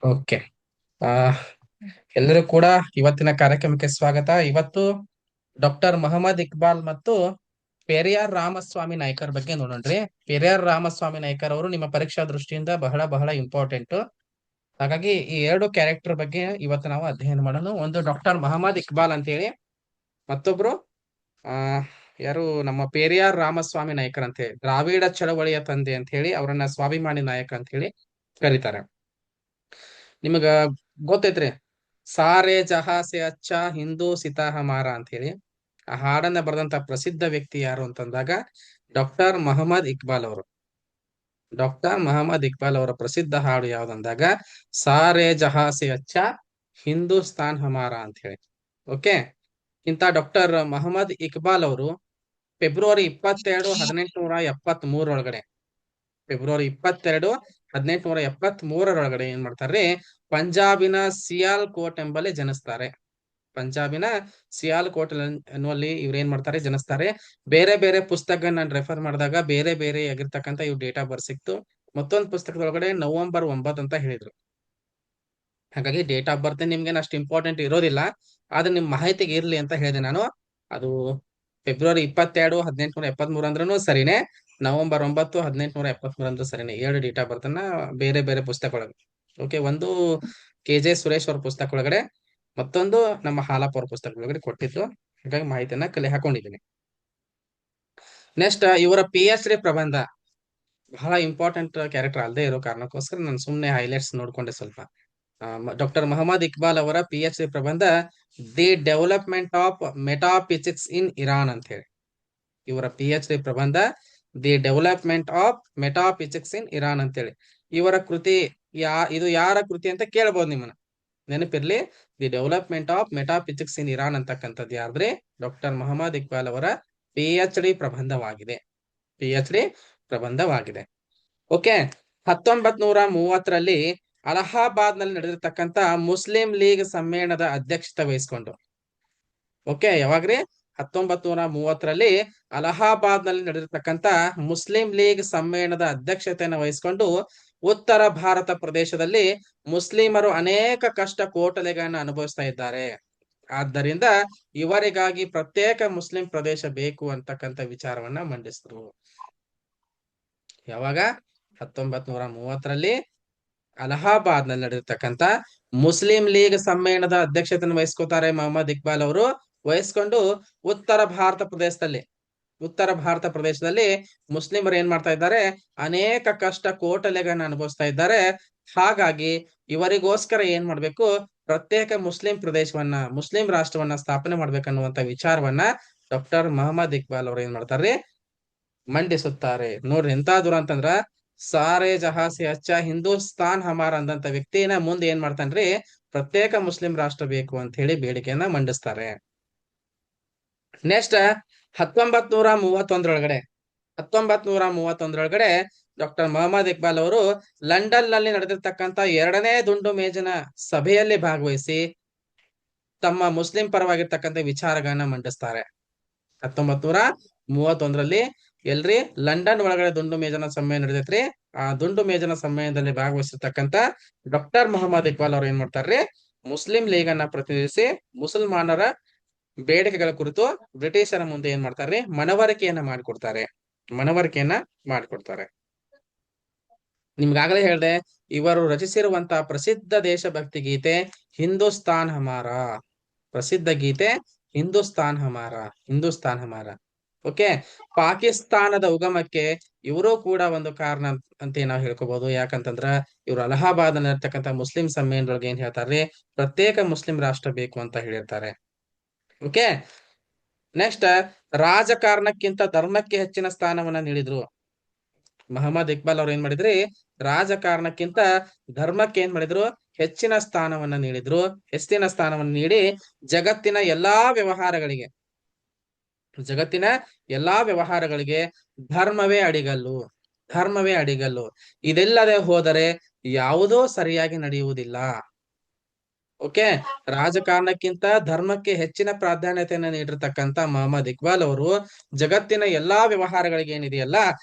Okay. ಆ ಎಲ್ಲರೂ ಕೂಡ ಇವತ್ತಿನ ಕಾರ್ಯಕ್ರಮಕ್ಕೆ ಸ್ವಾಗತ. ಇವತ್ತು ಡಾಕ್ಟರ್ ಮೊಹಮ್ಮದ್ ಇಕ್ಬಾಲ್ ಮತ್ತು ಪೆರಿಯಾರ್ ರಾಮಸ್ವಾಮಿ ನಾಯ್ಕರ್ ಬಗ್ಗೆ ನೋಡೋಣ್ರಿ. ಪೆರಿಯಾರ್ ರಾಮಸ್ವಾಮಿ ನಾಯ್ಕರ್ ಅವರು ನಿಮ್ಮ ಪರೀಕ್ಷಾ ದೃಷ್ಟಿಯಿಂದ ಬಹಳ ಬಹಳ ಇಂಪಾರ್ಟೆಂಟ್. ಹಾಗಾಗಿ ಈ ಎರಡು ಕ್ಯಾರೆಕ್ಟರ್ ಬಗ್ಗೆ ಇವತ್ತು ನಾವು ಅಧ್ಯಯನ ಮಾಡೋಣ. ಒಂದು ಡಾಕ್ಟರ್ ಮೊಹಮ್ಮದ್ ಇಕ್ಬಾಲ್ ಅಂತ ಹೇಳಿ, ಮತ್ತೊಬ್ರು ಆ ಯಾರು ನಮ್ಮ ಪೆರಿಯಾರ್ ರಾಮಸ್ವಾಮಿ ನಾಯ್ಕರ್ ಅಂತ ಹೇಳಿ, ದ್ರಾವಿಡ ಚಳವಳಿಯ ತಂದೆ ಅಂತ ಹೇಳಿ ಅವರನ್ನ ಸ್ವಾಭಿಮಾನಿ ನಾಯಕ ಅಂತ ಹೇಳಿ ಕರೀತಾರೆ. ನಿಮಗ ಗೊತ್ತೈತ್ರಿ, ಸಾರೆ ಜಹಾಸೆ ಅಚ್ಚ ಹಿಂದೂ ಸಿತಾ ಹಮಾರ ಅಂತ ಹೇಳಿ ಆ ಹಾಡನ್ನ ಬರೆದಂತ ಪ್ರಸಿದ್ಧ ವ್ಯಕ್ತಿ ಯಾರು ಅಂತಂದಾಗ ಡಾಕ್ಟರ್ ಮೊಹಮ್ಮದ್ ಇಕ್ಬಾಲ್ ಅವರು. ಡಾಕ್ಟರ್ ಮೊಹಮ್ಮದ್ ಇಕ್ಬಾಲ್ ಅವರ ಪ್ರಸಿದ್ಧ ಹಾಡು ಯಾವ್ದಂದಾಗ ಸಾರೆ ಜಹಾಸೆ ಅಚ್ಚ ಹಿಂದೂಸ್ತಾನ್ ಹಮಾರ ಅಂತ ಹೇಳಿ. ಓಕೆ. ಇಂತ ಡಾಕ್ಟರ್ ಮೊಹಮ್ಮದ್ ಇಕ್ಬಾಲ್ ಅವರು ಫೆಬ್ರವರಿ 22 1873 ಫೆಬ್ರವರಿ 22 1873 ಏನ್ ಮಾಡ್ತಾರೆ, ಪಂಜಾಬಿನ ಸಿಯಾಲ್ ಕೋಟ್ ಎಂಬಲ್ಲಿ ಜನಿಸ್ತಾರೆ. ಪಂಜಾಬಿನ ಸಿಯಾಲ್ ಕೋಟ್ ಅನ್ನುವಲ್ಲಿ ಇವ್ರು ಏನ್ ಮಾಡ್ತಾರೆ, ಜನಿಸ್ತಾರೆ. ಬೇರೆ ಬೇರೆ ಪುಸ್ತಕ ನಾನು ರೆಫರ್ ಮಾಡಿದಾಗ ಬೇರೆ ಬೇರೆ ಆಗಿರ್ತಕ್ಕಂಥ ಇವ್ ಡೇಟ್ ಆಫ್ ಬರ್ತ್ ಸಿಕ್ತು. ಮತ್ತೊಂದು ಪುಸ್ತಕದೊಳಗಡೆ ನವೆಂಬರ್ 9 ಅಂತ ಹೇಳಿದ್ರು. ಹಾಗಾಗಿ ಡೇಟ್ ಆಫ್ ಬರ್ತ್ ನಿಮ್ಗೆ ಅಷ್ಟು ಇಂಪಾರ್ಟೆಂಟ್ ಇರೋದಿಲ್ಲ, ಆದ್ರೆ ನಿಮ್ ಮಾಹಿತಿಗೆ ಇರ್ಲಿ ಅಂತ ಹೇಳಿದೆ ನಾನು. ಅದು ಫೆಬ್ರವರಿ 22 1873 ಅಂದ್ರೂ ಸರಿನೇ, ನವೆಂಬರ್ 9 1873 ಅಂದ್ರೂ ಸರಿನೇ. ಎರಡು ಡೇಟ್ ಆಫ್ ಬರ್ತ್ ಅನ್ನ ಬೇರೆ ಬೇರೆ ಪುಸ್ತಕ ಒಳಗೆ. ಓಕೆ. ಒಂದು KJ ಸುರೇಶ್ ಅವ್ರ ಪುಸ್ತಕ ಒಳಗಡೆ, ಮತ್ತೊಂದು ನಮ್ಮ ಹಾಲಪ್ಪ ಅವ್ರ ಪುಸ್ತಕ ಒಳಗಡೆ ಕೊಟ್ಟಿದ್ದು. ಹಾಗಾಗಿ ಮಾಹಿತಿಯನ್ನ ಕಲೆ ಹಾಕೊಂಡಿದ್ದೀನಿ. ನೆಕ್ಸ್ಟ್ ಇವರ PhD ಪ್ರಬಂಧ ಬಹಳ ಇಂಪಾರ್ಟೆಂಟ್ ಕ್ಯಾರೆಕ್ಟರ್ ಅಲ್ಲದೆ ಇರೋ ಕಾರಣಕ್ಕೋಸ್ಕರ ನಾನು ಸುಮ್ಮನೆ ಹೈಲೈಟ್ಸ್ ನೋಡ್ಕೊಂಡೆ ಸ್ವಲ್ಪ. ಡಾಕ್ಟರ್ ಮೊಹಮ್ಮದ್ ಇಕ್ಬಾಲ್ ಅವರ PhD ಪ್ರಬಂಧ the development of metaphysics in Iran ಅಂತ ಹೇಳಿ. ಇವರ PhD ಪ್ರಬಂಧ the development of metaphysics in Iran ಅಂತೇಳಿ. ಇವರ ಕೃತಿ ಇದು ಯಾರ ಕೃತಿ ಅಂತ ಕೇಳಬಹುದು ನಿಮ್ಮನ್ನ. ನೆನಪಿರ್ಲಿ, the development of metaphysics in Iran ಅಂತಕ್ಕಂಥದ್ದು ಯಾರ್ದ್ರೆ ಡಾಕ್ಟರ್ ಮೊಹಮ್ಮದ್ ಇಕ್ಬಾಲ್ ಅವರ PhD ಪ್ರಬಂಧವಾಗಿದೆ. PhD ಪ್ರಬಂಧವಾಗಿದೆ. ಓಕೆ. 1930ರಲ್ಲಿ ಅಲಹಾಬಾದ್ ನಲ್ಲಿ ನಡೆದಿರ್ತಕ್ಕಂಥ ಮುಸ್ಲಿಂ ಲೀಗ್ ಸಮ್ಮೇಳನದ ಅಧ್ಯಕ್ಷತೆ ವಹಿಸ್ಕೊಂಡು. ಓಕೆ. ಯಾವಾಗ್ರಿ? 1930ರಲ್ಲಿ ಅಲಹಾಬಾದ್ ನಲ್ಲಿ ನಡೆದಿರ್ತಕ್ಕಂಥ ಮುಸ್ಲಿಂ ಲೀಗ್ ಸಮ್ಮೇಳನದ ಅಧ್ಯಕ್ಷತೆಯನ್ನು ವಹಿಸಿಕೊಂಡು ಉತ್ತರ ಭಾರತ ಪ್ರದೇಶದಲ್ಲಿ ಮುಸ್ಲಿಮರು ಅನೇಕ ಕಷ್ಟ ಕೋಟಲೆಗಳನ್ನ ಅನುಭವಿಸ್ತಾ ಇದ್ದಾರೆ. ಆದ್ದರಿಂದ ಇವರಿಗಾಗಿ ಪ್ರತ್ಯೇಕ ಮುಸ್ಲಿಂ ಪ್ರದೇಶ ಬೇಕು ಅಂತಕ್ಕಂಥ ವಿಚಾರವನ್ನ ಮಂಡಿಸಿದ್ರು. ಯಾವಾಗ? 1930ರಲ್ಲಿ ಅಲಹಾಬಾದ್ ನಲ್ಲಿ ನಡೆದಿರ್ತಕ್ಕಂಥ ಮುಸ್ಲಿಂ ಲೀಗ್ ಸಮ್ಮೇಳನದ ಅಧ್ಯಕ್ಷತೆಯನ್ನು ವಹಿಸ್ಕೋತಾರೆ ಮೊಹಮ್ಮದ್ ಇಕ್ಬಾಲ್ ಅವರು. ವಹಿಸ್ಕೊಂಡು ಉತ್ತರ ಭಾರತ ಪ್ರದೇಶದಲ್ಲಿ ಮುಸ್ಲಿಮರು ಏನ್ ಮಾಡ್ತಾ ಇದ್ದಾರೆ, ಅನೇಕ ಕಷ್ಟ ಕೋಟಲೆಗಳನ್ನ ಅನುಭವಿಸ್ತಾ ಇದ್ದಾರೆ. ಹಾಗಾಗಿ ಇವರಿಗೋಸ್ಕರ ಏನ್ ಮಾಡ್ಬೇಕು, ಪ್ರತ್ಯೇಕ ಮುಸ್ಲಿಂ ರಾಷ್ಟ್ರವನ್ನ ಸ್ಥಾಪನೆ ಮಾಡ್ಬೇಕನ್ನುವಂತ ವಿಚಾರವನ್ನ ಡಾಕ್ಟರ್ ಮೊಹಮ್ಮದ್ ಇಕ್ಬಾಲ್ ಅವರು ಏನ್ ಮಾಡ್ತಾರೆ, ಮಂಡಿಸುತ್ತಾರೆ. ನೋಡ್ರಿ ಎಂತ ದೂರ ಅಂತಂದ್ರ ಸಾರೆ ಜಹಾಸೆ ಅಚ್ಚ ಹಿಂದೂಸ್ತಾನ್ ಹಮಾರ ಅಂದಂತ ವ್ಯಕ್ತಿನ ಮುಂದೆ ಏನ್ ಮಾಡ್ತಾನ್ರಿ, ಪ್ರತ್ಯೇಕ ಮುಸ್ಲಿಂ ರಾಷ್ಟ್ರ ಬೇಕು ಅಂತ ಹೇಳಿ ಬೇಡಿಕೆಯನ್ನ ಮಂಡಿಸ್ತಾರೆ. ನೆಕ್ಸ್ಟ್ 1931ರೊಳಗಡೆ ಡಾಕ್ಟರ್ ಮೊಹಮ್ಮದ್ ಇಕ್ಬಾಲ್ ಅವರು ಲಂಡನ್ ನಲ್ಲಿ ನಡೆದಿರ್ತಕ್ಕಂಥ 2ನೇ ದುಂಡು ಮೇಜಿನ ಸಭೆಯಲ್ಲಿ ಭಾಗವಹಿಸಿ ತಮ್ಮ ಮುಸ್ಲಿಂ ಪರವಾಗಿರ್ತಕ್ಕಂಥ ವಿಚಾರಗಳನ್ನ ಮಂಡಿಸ್ತಾರೆ. 1931ರಲ್ಲಿ ಎಲ್ರಿ ಲಂಡನ್ ಒಳಗಡೆ ದುಂಡು ಮೇಜನ ಸಮ್ಮೇಳನ ನಡೆದೈತ್ರಿ. ಆ ದುಂಡು ಮೇಜನ ಸಮ್ಮೇಳನದಲ್ಲಿ ಭಾಗವಹಿಸಿರ್ತಕ್ಕಂಥ ಡಾಕ್ಟರ್ ಮೊಹಮ್ಮದ್ ಇಕ್ಬಾಲ್ ಅವ್ರು ಏನ್ ಮಾಡ್ತಾರ್ರಿ, ಮುಸ್ಲಿಂ ಲೀಗ್ ಅನ್ನ ಪ್ರತಿನಿಧಿಸಿ ಮುಸಲ್ಮಾನರ ಬೇಡಿಕೆಗಳ ಕುರಿತು ಬ್ರಿಟಿಷರ ಮುಂದೆ ಏನ್ ಮಾಡ್ತಾರ್ರಿ, ಮನವರಿಕೆಯನ್ನ ಮಾಡಿಕೊಡ್ತಾರೆ. ನಿಮ್ಗಾಗಲೇ ಹೇಳ್ದೆ, ಇವರು ರಚಿಸಿರುವಂತಹ ಪ್ರಸಿದ್ಧ ದೇಶಭಕ್ತಿ ಗೀತೆ ಹಿಂದೂಸ್ತಾನ್ ಹಮಾರ. ಪ್ರಸಿದ್ಧ ಗೀತೆ ಹಿಂದೂಸ್ತಾನ್ ಹಮಾರ. ಓಕೆ. ಪಾಕಿಸ್ತಾನದ ಉಗಮಕ್ಕೆ ಇವರು ಕೂಡ ಒಂದು ಕಾರಣ ಅಂತ ನಾವು ಹೇಳ್ಕೋಬಹುದು. ಯಾಕಂತಂದ್ರ ಇವರು ಅಲಹಾಬಾದ್ ಇರ್ತಕ್ಕಂಥ ಮುಸ್ಲಿಂ ಸಮ್ಮೇಳನದೊಳಗೆ ಏನ್ ಹೇಳ್ತಾರೆ, ಪ್ರತ್ಯೇಕ ಮುಸ್ಲಿಂ ರಾಷ್ಟ್ರ ಬೇಕು ಅಂತ ಹೇಳಿರ್ತಾರೆ. ಓಕೆ. ನೆಕ್ಸ್ಟ್ ರಾಜಕಾರಣಕ್ಕಿಂತ ಧರ್ಮಕ್ಕೆ ಹೆಚ್ಚಿನ ಸ್ಥಾನವನ್ನ ನೀಡಿದ್ರು. ಮೊಹಮ್ಮದ್ ಇಕ್ಬಾಲ್ ಅವ್ರು ಏನ್ ಮಾಡಿದ್ರಿ, ರಾಜಕಾರಣಕ್ಕಿಂತ ಧರ್ಮಕ್ಕೆ ಏನ್ ಮಾಡಿದ್ರು, ಹೆಚ್ಚಿನ ಸ್ಥಾನವನ್ನ ನೀಡಿ ಜಗತ್ತಿನ ಎಲ್ಲಾ ವ್ಯವಹಾರಗಳಿಗೆ ಧರ್ಮವೇ ಅಡಿಗಲ್ಲು. ಇದೆಲ್ಲದೆ ಹೋದರೆ ಯಾವುದೂ ಸರಿಯಾಗಿ ನಡೆಯುವುದಿಲ್ಲ. ಓಕೆ. ರಾಜಕಾರಣಕ್ಕಿಂತ ಧರ್ಮಕ್ಕೆ ಹೆಚ್ಚಿನ ಪ್ರಾಧಾನ್ಯತೆಯನ್ನ ನೀಡಿರ್ತಕ್ಕಂಥ ಮೊಹಮ್ಮದ್ ಇಕ್ಬಾಲ್ ಅವರು ಜಗತ್ತಿನ ಎಲ್ಲಾ ವ್ಯವಹಾರಗಳಿಗೆ ಏನಿದೆಯಲ್ಲ,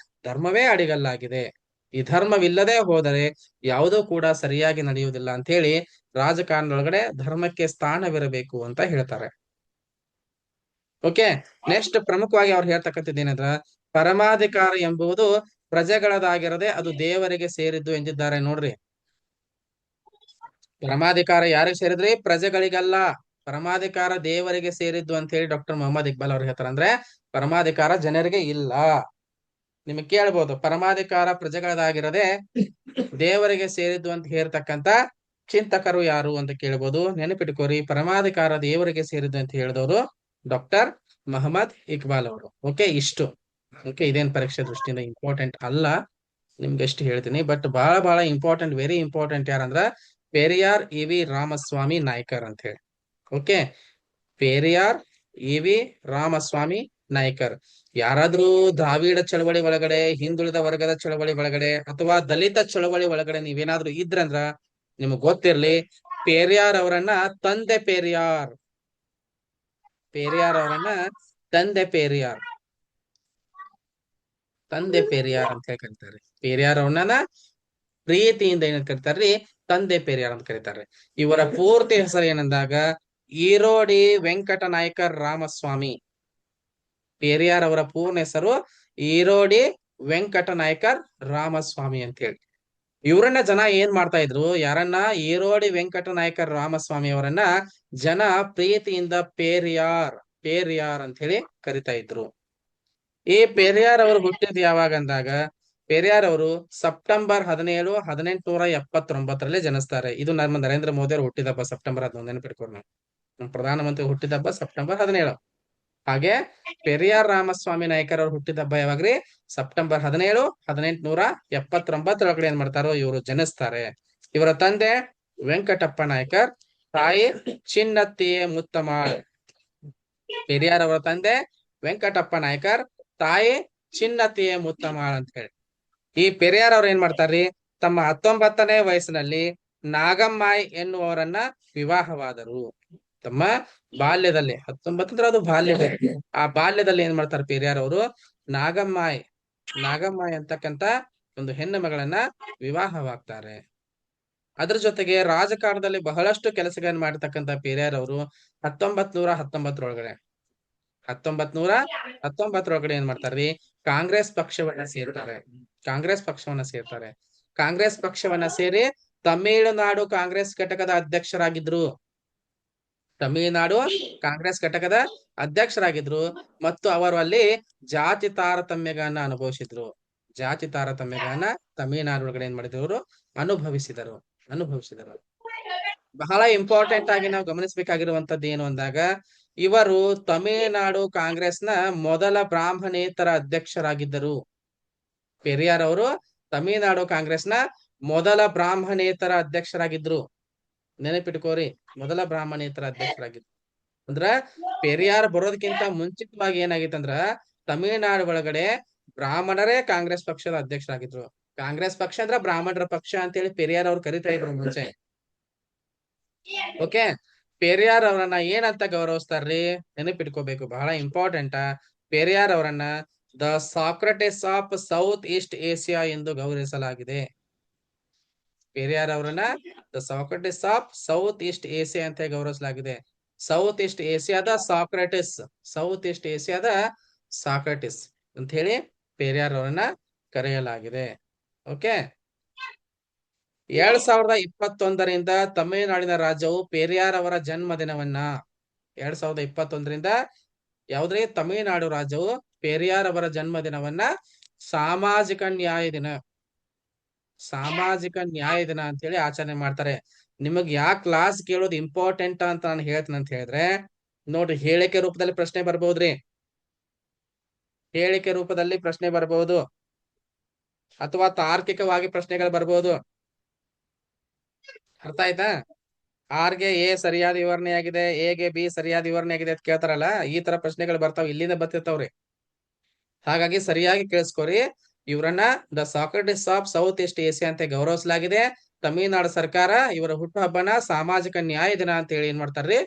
ಧರ್ಮವೇ ಅಡಿಗಲ್ಲಾಗಿದೆ. ಈ ಧರ್ಮವಿಲ್ಲದೆ ಹೋದರೆ ಯಾವುದೂ ಕೂಡ ಸರಿಯಾಗಿ ನಡೆಯುವುದಿಲ್ಲ ಅಂತ ಹೇಳಿ ರಾಜಕಾರಣದೊಳಗಡೆ ಧರ್ಮಕ್ಕೆ ಸ್ಥಾನವಿರಬೇಕು ಅಂತ ಹೇಳ್ತಾರೆ. ಓಕೆ, ನೆಕ್ಸ್ಟ್ ಪ್ರಮುಖವಾಗಿ ಅವ್ರು ಹೇಳ್ತಕ್ಕಂಥದ್ದು ಏನಂದ್ರ ಪರಮಾಧಿಕಾರ ಎಂಬುದು ಪ್ರಜೆಗಳದಾಗಿರದೆ ಅದು ದೇವರಿಗೆ ಸೇರಿದ್ದು ಎಂದಿದ್ದಾರೆ ನೋಡ್ರಿ. ಪರಮಾಧಿಕಾರ ಯಾರಿಗೆ ಸೇರಿದ್ರಿ? ಪ್ರಜೆಗಳಿಗಲ್ಲ, ಪರಮಾಧಿಕಾರ ದೇವರಿಗೆ ಸೇರಿದ್ದು ಅಂತ ಹೇಳಿ ಡಾಕ್ಟರ್ ಮೊಹಮ್ಮದ್ ಇಕ್ಬಾಲ್ ಅವ್ರು ಹೇಳ್ತಾರ. ಅಂದ್ರೆ ಪರಮಾಧಿಕಾರ ಜನರಿಗೆ ಇಲ್ಲ. ನಿಮಗೆ ಕೇಳ್ಬೋದು, ಪರಮಾಧಿಕಾರ ಪ್ರಜೆಗಳದಾಗಿರದೆ ದೇವರಿಗೆ ಸೇರಿದ್ದು ಅಂತ ಹೇಳ್ತಕ್ಕಂತ ಚಿಂತಕರು ಯಾರು ಅಂತ ಕೇಳ್ಬೋದು. ನೆನಪಿಟ್ಕೋರಿ, ಪರಮಾಧಿಕಾರ ದೇವರಿಗೆ ಸೇರಿದ್ದು ಅಂತ ಹೇಳಿದವರು ಡಾಕ್ಟರ್ ಮೊಹಮ್ಮದ್ ಇಕ್ಬಾಲ್ ಅವರು. ಓಕೆ, ಇಷ್ಟು. ಓಕೆ, ಇದೇನ್ ಪರೀಕ್ಷೆ ದೃಷ್ಟಿಯಿಂದ ಇಂಪಾರ್ಟೆಂಟ್ ಅಲ್ಲ, ನಿಮ್ಗೆ ಎಷ್ಟು ಹೇಳ್ತೀನಿ. ಬಟ್ ಬಹಳ ಬಹಳ ಇಂಪಾರ್ಟೆಂಟ್, ವೆರಿ ಇಂಪಾರ್ಟೆಂಟ್ ಯಾರಂದ್ರ ಪೆರಿಯಾರ್ ಇ.ವಿ. ರಾಮಸ್ವಾಮಿ ನಾಯ್ಕರ್ ಅಂತ ಹೇಳಿ. ಓಕೆ, ಪೆರಿಯಾರ್ ಇ.ವಿ. ರಾಮಸ್ವಾಮಿ ನಾಯ್ಕರ್. ಯಾರಾದ್ರೂ ದ್ರಾವಿಡ ಚಳವಳಿ ಒಳಗಡೆ, ಹಿಂದುಳಿದ ವರ್ಗದ ಚಳವಳಿ ಒಳಗಡೆ ಅಥವಾ ದಲಿತ ಚಳವಳಿ ಒಳಗಡೆ ನೀವೇನಾದ್ರೂ ಇದ್ರಂದ್ರ ನಿಮಗ್ ಗೊತ್ತಿರ್ಲಿ, ಪೆರಿಯಾರ್ ಅವರನ್ನ ತಂದೆ ಪೆರಿಯಾರ್, ಪೆರಿಯಾರ್ ಅವರನ್ನ ತಂದೆ ಪೆರಿಯಾರ್, ತಂದೆ ಪೆರಿಯಾರ್ ಅಂತ ಹೇಳಿ ಕರೀತಾರೆ. ಪೆರಿಯಾರ್ ಅವರನ್ನ ಪ್ರೀತಿಯಿಂದ ಏನ್ ಕರೀತಾರ್ರಿ? ತಂದೆ ಪೆರಿಯಾರ್ ಅಂತ ಕರೀತಾರೆ. ಇವರ ಪೂರ್ತಿ ಹೆಸರು ಏನಂದಾಗ ಈರೋಡಿ ವೆಂಕಟ ನಾಯ್ಕರ್ ರಾಮಸ್ವಾಮಿ. ಪೆರಿಯಾರ್ ಅವರ ಪೂರ್ಣ ಹೆಸರು ಈರೋಡಿ ವೆಂಕಟ ನಾಯ್ಕರ್ ರಾಮಸ್ವಾಮಿ ಅಂತ ಹೇಳಿ. ಇವ್ರನ್ನ ಜನ ಏನ್ ಮಾಡ್ತಾ ಇದ್ರು? ಯಾರನ್ನ? ಈರೋಡಿ ವೆಂಕಟ ನಾಯ್ಕರ್ ರಾಮಸ್ವಾಮಿ ಅವರನ್ನ ಜನ ಪ್ರೀತಿಯಿಂದ ಪೇರಿಯಾರ್, ಪೇರಿಯಾರ್ ಅಂತ ಹೇಳಿ ಕರಿತಾ ಇದ್ರು. ಈ ಪೆರಿಯಾರ್ ಅವರು ಹುಟ್ಟಿದ್ ಯಾವಾಗ ಅಂದಾಗ, ಪೆರಿಯಾರ್ ಅವರು ಸೆಪ್ಟೆಂಬರ್ 17, 1879 ಜನಿಸ್ತಾರೆ. ಇದು ನಮ್ಮ ನರೇಂದ್ರ ಮೋದಿ ಅವರು ಹುಟ್ಟಿದಬ್ಬ ಸೆಪ್ಟೆಂಬರ್ 11. ನೆನಪಿಟ್ಕೊಂಡು ನಮ್ಮ ಪ್ರಧಾನಮಂತ್ರಿ ಹುಟ್ಟಿದಬ್ಬ ಸೆಪ್ಟೆಂಬರ್ 17. ಹಾಗೆ ಪೆರಿಯಾರ್ ರಾಮಸ್ವಾಮಿ ನಾಯ್ಕರ್ ಅವ್ರು ಹುಟ್ಟಿದಬ್ಬ ಯಾವಾಗ್ರಿ? ಸೆಪ್ಟೆಂಬರ್ 17, 1879 ಏನ್ ಮಾಡ್ತಾರೋ ಇವರು ಜನಿಸ್ತಾರೆ. ಇವರ ತಂದೆ ವೆಂಕಟಪ್ಪ ನಾಯ್ಕರ್, ತಾಯಿ ಚಿನ್ನತ್ತಿ ಮುತ್ತಮಾಳ್. ಪೆರಿಯಾರ್ ಅವರ ತಂದೆ ವೆಂಕಟಪ್ಪ ನಾಯ್ಕರ್, ತಾಯಿ ಚಿನ್ನತ್ತಿ ಮುತ್ತಮಾಳ್ ಅಂತ ಹೇಳಿ. ಈ ಪೆರಿಯಾರ್ ಅವ್ರು ಏನ್ ಮಾಡ್ತಾರ್ರಿ? ತಮ್ಮ 19ನೇ ವಯಸ್ಸಿನಲ್ಲಿ ನಾಗಮ್ಮಾಯಿ ಎನ್ನುವರನ್ನ ವಿವಾಹವಾದರು. ತಮ್ಮ ಬಾಲ್ಯದಲ್ಲಿ, 19 ಅಂದ್ರೆ ಅದು ಬಾಲ್ಯದಲ್ಲಿ, ಆ ಬಾಲ್ಯದಲ್ಲಿ ಏನ್ ಮಾಡ್ತಾರೆ ಪೆರಿಯಾರ್ ಅವರು? ನಾಗಮ್ಮಾಯಿ, ನಾಗಮ್ಮಾಯಿ ಅಂತಕ್ಕಂತ ಒಂದು ಹೆಣ್ಣು ಮಗಳನ್ನ ವಿವಾಹವಾಗ್ತಾರೆ. ಅದ್ರ ಜೊತೆಗೆ ರಾಜಕಾರಣದಲ್ಲಿ ಬಹಳಷ್ಟು ಕೆಲಸಗಳನ್ನ ಮಾಡಿರ್ತಕ್ಕಂತ ಪೆರಿಯಾರ್ ಅವರು 1919 1919 ಏನ್ ಮಾಡ್ತಾರ್ರಿ? ಕಾಂಗ್ರೆಸ್ ಪಕ್ಷವನ್ನ ಸೇರ್ತಾರೆ. ಕಾಂಗ್ರೆಸ್ ಪಕ್ಷವನ್ನ ಸೇರ್ತಾರೆ. ಕಾಂಗ್ರೆಸ್ ಪಕ್ಷವನ್ನ ಸೇರಿ ತಮಿಳುನಾಡು ಕಾಂಗ್ರೆಸ್ ಘಟಕದ ಅಧ್ಯಕ್ಷರಾಗಿದ್ರು. ತಮಿಳುನಾಡು ಕಾಂಗ್ರೆಸ್ ಘಟಕದ ಅಧ್ಯಕ್ಷರಾಗಿದ್ರು ಮತ್ತು ಅವರು ಅಲ್ಲಿ ಜಾತಿ ತಾರತಮ್ಯಗಳನ್ನ ಅನುಭವಿಸಿದ್ರು. ಜಾತಿ ತಾರತಮ್ಯಗಳನ್ನ ತಮಿಳುನಾಡು ಒಳಗಡೆ ಏನ್ ಮಾಡಿದ್ರು? ಅನುಭವಿಸಿದರು. ಬಹಳ ಇಂಪಾರ್ಟೆಂಟ್ ಆಗಿ ನಾವು ಗಮನಿಸಬೇಕಾಗಿರುವಂತದ್ದು ಏನು ಅಂದಾಗ, ಇವರು ತಮಿಳುನಾಡು ಕಾಂಗ್ರೆಸ್ನ ಮೊದಲ ಬ್ರಾಹ್ಮಣೇತರ ಅಧ್ಯಕ್ಷರಾಗಿದ್ದರು. ಪೆರಿಯಾರ್ ಅವರು ತಮಿಳುನಾಡು ಕಾಂಗ್ರೆಸ್ನ ಮೊದಲ ಬ್ರಾಹ್ಮಣೇತರ ಅಧ್ಯಕ್ಷರಾಗಿದ್ರು. ನೆನಪಿಟ್ಕೋರಿ, ಮೊದಲ ಬ್ರಾಹ್ಮಣೇತರ ಅಧ್ಯಕ್ಷರಾಗಿದ್ರು. ಅಂದ್ರ ಪೆರಿಯಾರ್ ಬರೋದಕ್ಕಿಂತ ಮುಂಚಿತವಾಗಿ ಏನಾಗಿತ್ತಂದ್ರ ತಮಿಳುನಾಡು ಒಳಗಡೆ ಬ್ರಾಹ್ಮಣರೇ ಕಾಂಗ್ರೆಸ್ ಪಕ್ಷದ ಅಧ್ಯಕ್ಷರಾಗಿದ್ರು. ಕಾಂಗ್ರೆಸ್ ಪಕ್ಷ ಅಂದ್ರ ಬ್ರಾಹ್ಮಣರ ಪಕ್ಷ ಅಂತೇಳಿ ಪೆರಿಯಾರ್ ಅವ್ರು ಕರಿತಾ ಇದ್ರು ಮುಂಚೆ. ಓಕೆ, ಪೆರಿಯಾರ್ ಅವರನ್ನ ಏನಂತ ಗೌರವಿಸ್ತಾರ್ರಿ? ನೆನಪಿಟ್ಕೋಬೇಕು, ಬಹಳ ಇಂಪಾರ್ಟೆಂಟ್. ಪೆರಿಯಾರ್ ಅವರನ್ನ the Socrates of south East Asia ಎಂದು ಗೌರವಿಸಲಾಗಿದೆ. ಪೆರಿಯಾರ್ ಅವರನ್ನ the Socrates of south East Asia ಅಂತ ಗೌರವಿಸಲಾಗಿದೆ. ಸೌತ್ ಈಸ್ಟ್ ಏಷ್ಯಾದ ಸಾಕ್ರಟಿಸ್, ಸೌತ್ ಈಸ್ಟ್ ಏಷ್ಯಾದ ಸಾಕ್ರಟಿಸ್ ಅಂತ ಹೇಳಿ ಪೆರಿಯಾರ್ ಅವರನ್ನ ಕರೆಯಲಾಗಿದೆ. ಓಕೆ, 2021ರಿಂದ ತಮಿಳುನಾಡಿನ ರಾಜ್ಯವು ಪೆರಿಯಾರ್ ಅವರ ಜನ್ಮದಿನವನ್ನ 2021ರಿಂದ ಯಾವ್ದ್ರಿ? ತಮಿಳುನಾಡು ರಾಜ್ಯವು ಪೆರಿಯಾರ್ ಅವರ ಜನ್ಮದಿನವನ್ನ ಸಾಮಾಜಿಕ ನ್ಯಾಯ ದಿನ, ಸಾಮಾಜಿಕ ನ್ಯಾಯ ದಿನ ಅಂತ ಹೇಳಿ ಆಚರಣೆ ಮಾಡ್ತಾರೆ. ನಿಮಗ್ ಯಾಕೆ ಕ್ಲಾಸ್ ಕೇಳೋದು ಇಂಪಾರ್ಟೆಂಟ್ ಅಂತ ನಾನು ಹೇಳ್ತೀನಿ ಅಂತ ಹೇಳಿದ್ರೆ, ನೋಡ್ರಿ, ಹೇಳಿಕೆ ರೂಪದಲ್ಲಿ ಪ್ರಶ್ನೆ ಬರ್ಬಹುದ್ರಿ. ಹೇಳಿಕೆ ರೂಪದಲ್ಲಿ ಪ್ರಶ್ನೆ ಬರ್ಬಹುದು ಅಥವಾ ತಾರ್ಕಿಕವಾಗಿ ಪ್ರಶ್ನೆಗಳು ಬರ್ಬಹುದು. ಅರ್ಥ ಆಯ್ತಾ? ಆರ್ಗೆ ಎ ಸರಿಯಾದ ವಿವರಣೆ ಆಗಿದೆ, ಎಗೆ ಬಿ ಸರಿಯಾದ ವಿವರಣೆ ಆಗಿದೆ ಅಂತ ಕೇಳ್ತಾರಲ್ಲ, ಈ ತರ ಪ್ರಶ್ನೆಗಳು ಬರ್ತಾವ, ಇಲ್ಲಿಂದ ಬರ್ತಿರ್ತಾವ್ರಿ. ಹಾಗಾಗಿ ಸರಿಯಾಗಿ ಕೇಳಿಸ್ಕೊರಿ. ಇವರನ್ನ the Socrates of south East Asia ಅಂತ ಗೌರವಿಸಲಾಗಿದೆ. ತಮಿಳುನಾಡು ಸರ್ಕಾರ ಇವರ ಹುಟ್ಟುಹಬ್ಬನ ಸಾಮಾಜಿಕ ನ್ಯಾಯ ದಿನ ಅಂತ ಹೇಳಿ ಏನ್ ಮಾಡ್ತಾರ್ರಿ?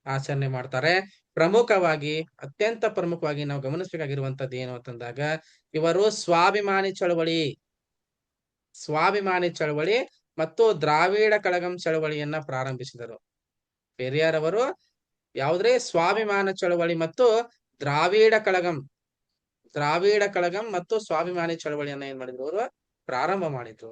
ಆಚರಣೆ ಮಾಡ್ತಾರೆ. ಪ್ರಮುಖವಾಗಿ, ಅತ್ಯಂತ ಪ್ರಮುಖವಾಗಿ ನಾವು ಗಮನಿಸಬೇಕಾಗಿರುವಂತದ್ದು ಏನು ಅಂತಂದಾಗ, ಇವರು ಸ್ವಾಭಿಮಾನಿ ಚಳವಳಿ, ಸ್ವಾಭಿಮಾನಿ ಚಳವಳಿ ಮತ್ತು ದ್ರಾವಿಡ ಕಳಗಂ ಚಳವಳಿಯನ್ನ ಪ್ರಾರಂಭಿಸಿದರು. ಪೆರಿಯಾರ್ ಅವರು ಯಾವುದೇ ಸ್ವಾಭಿಮಾನ ಚಳವಳಿ ಮತ್ತು ದ್ರಾವಿಡ ಕಳಗಂ ಮತ್ತು ಸ್ವಾಭಿಮಾನಿ ಚಳವಳಿಯನ್ನ ಏನ್ ಮಾಡಿದ್ರು ಅವರು ಪ್ರಾರಂಭ ಮಾಡಿದ್ರು.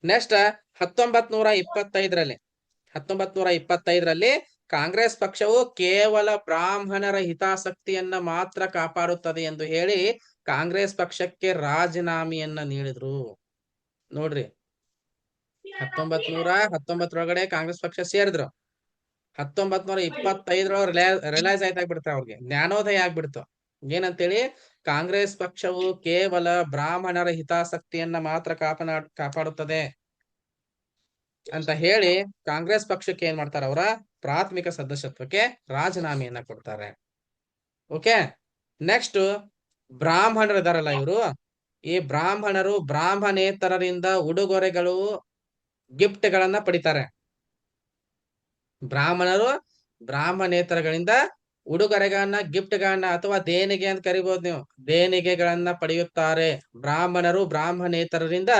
ನೆಕ್ಸ್ಟ್ 1925ರಲ್ಲಿ ಕಾಂಗ್ರೆಸ್ ಪಕ್ಷವು ಕೇವಲ ಬ್ರಾಹ್ಮಣರ ಹಿತಾಸಕ್ತಿಯನ್ನ ಮಾತ್ರ ಕಾಪಾಡುತ್ತದೆ ಎಂದು ಹೇಳಿ ಕಾಂಗ್ರೆಸ್ ಪಕ್ಷಕ್ಕೆ ರಾಜೀನಾಮೆಯನ್ನ ನೀಡಿದ್ರು. ನೋಡ್ರಿ, 1919 ಕಾಂಗ್ರೆಸ್ ಪಕ್ಷ ಸೇರಿದ್ರು. 1925 ರಿಲೈಸ್ ಆಯ್ತಾಗ್ಬಿಡ್ತಾರೆ, ಅವ್ರಿಗೆ ಜ್ಞಾನೋದಯ ಆಗ್ಬಿಡ್ತು. ಏನಂತೇಳಿ, ಕಾಂಗ್ರೆಸ್ ಪಕ್ಷವು ಕೇವಲ ಬ್ರಾಹ್ಮಣರ ಹಿತಾಸಕ್ತಿಯನ್ನ ಮಾತ್ರ ಕಾಪಾಡುತ್ತದೆ ಅಂತ ಹೇಳಿ ಕಾಂಗ್ರೆಸ್ ಪಕ್ಷಕ್ಕೆ ಏನ್ ಮಾಡ್ತಾರೆ, ಅವರ ಪ್ರಾಥಮಿಕ ಸದಸ್ಯತ್ವಕ್ಕೆ ರಾಜೀನಾಮೆಯನ್ನ ಕೊಡ್ತಾರೆ. ಓಕೆ, ನೆಕ್ಸ್ಟ್ ಬ್ರಾಹ್ಮಣರು ಇದಾರಲ್ಲ ಇವರು, ಈ ಬ್ರಾಹ್ಮಣರು ಬ್ರಾಹ್ಮಣೇತರರಿಂದ ಉಡುಗೊರೆಗಳು ಗಿಫ್ಟ್ ಗಳನ್ನ ಪಡಿತಾರೆ. ಬ್ರಾಹ್ಮಣರು ಬ್ರಾಹ್ಮಣೇತರಗಳಿಂದ ಉಡುಗೊರೆಗಳನ್ನ, ಗಿಫ್ಟ್ ಗಳನ್ನ ಅಥವಾ ದೇಣಿಗೆ ಅಂತ ಕರಿಬಹುದು ನೀವು, ದೇಣಿಗೆಗಳನ್ನ ಪಡೆಯುತ್ತಾರೆ. ಬ್ರಾಹ್ಮಣರು ಬ್ರಾಹ್ಮಣೇತರರಿಂದ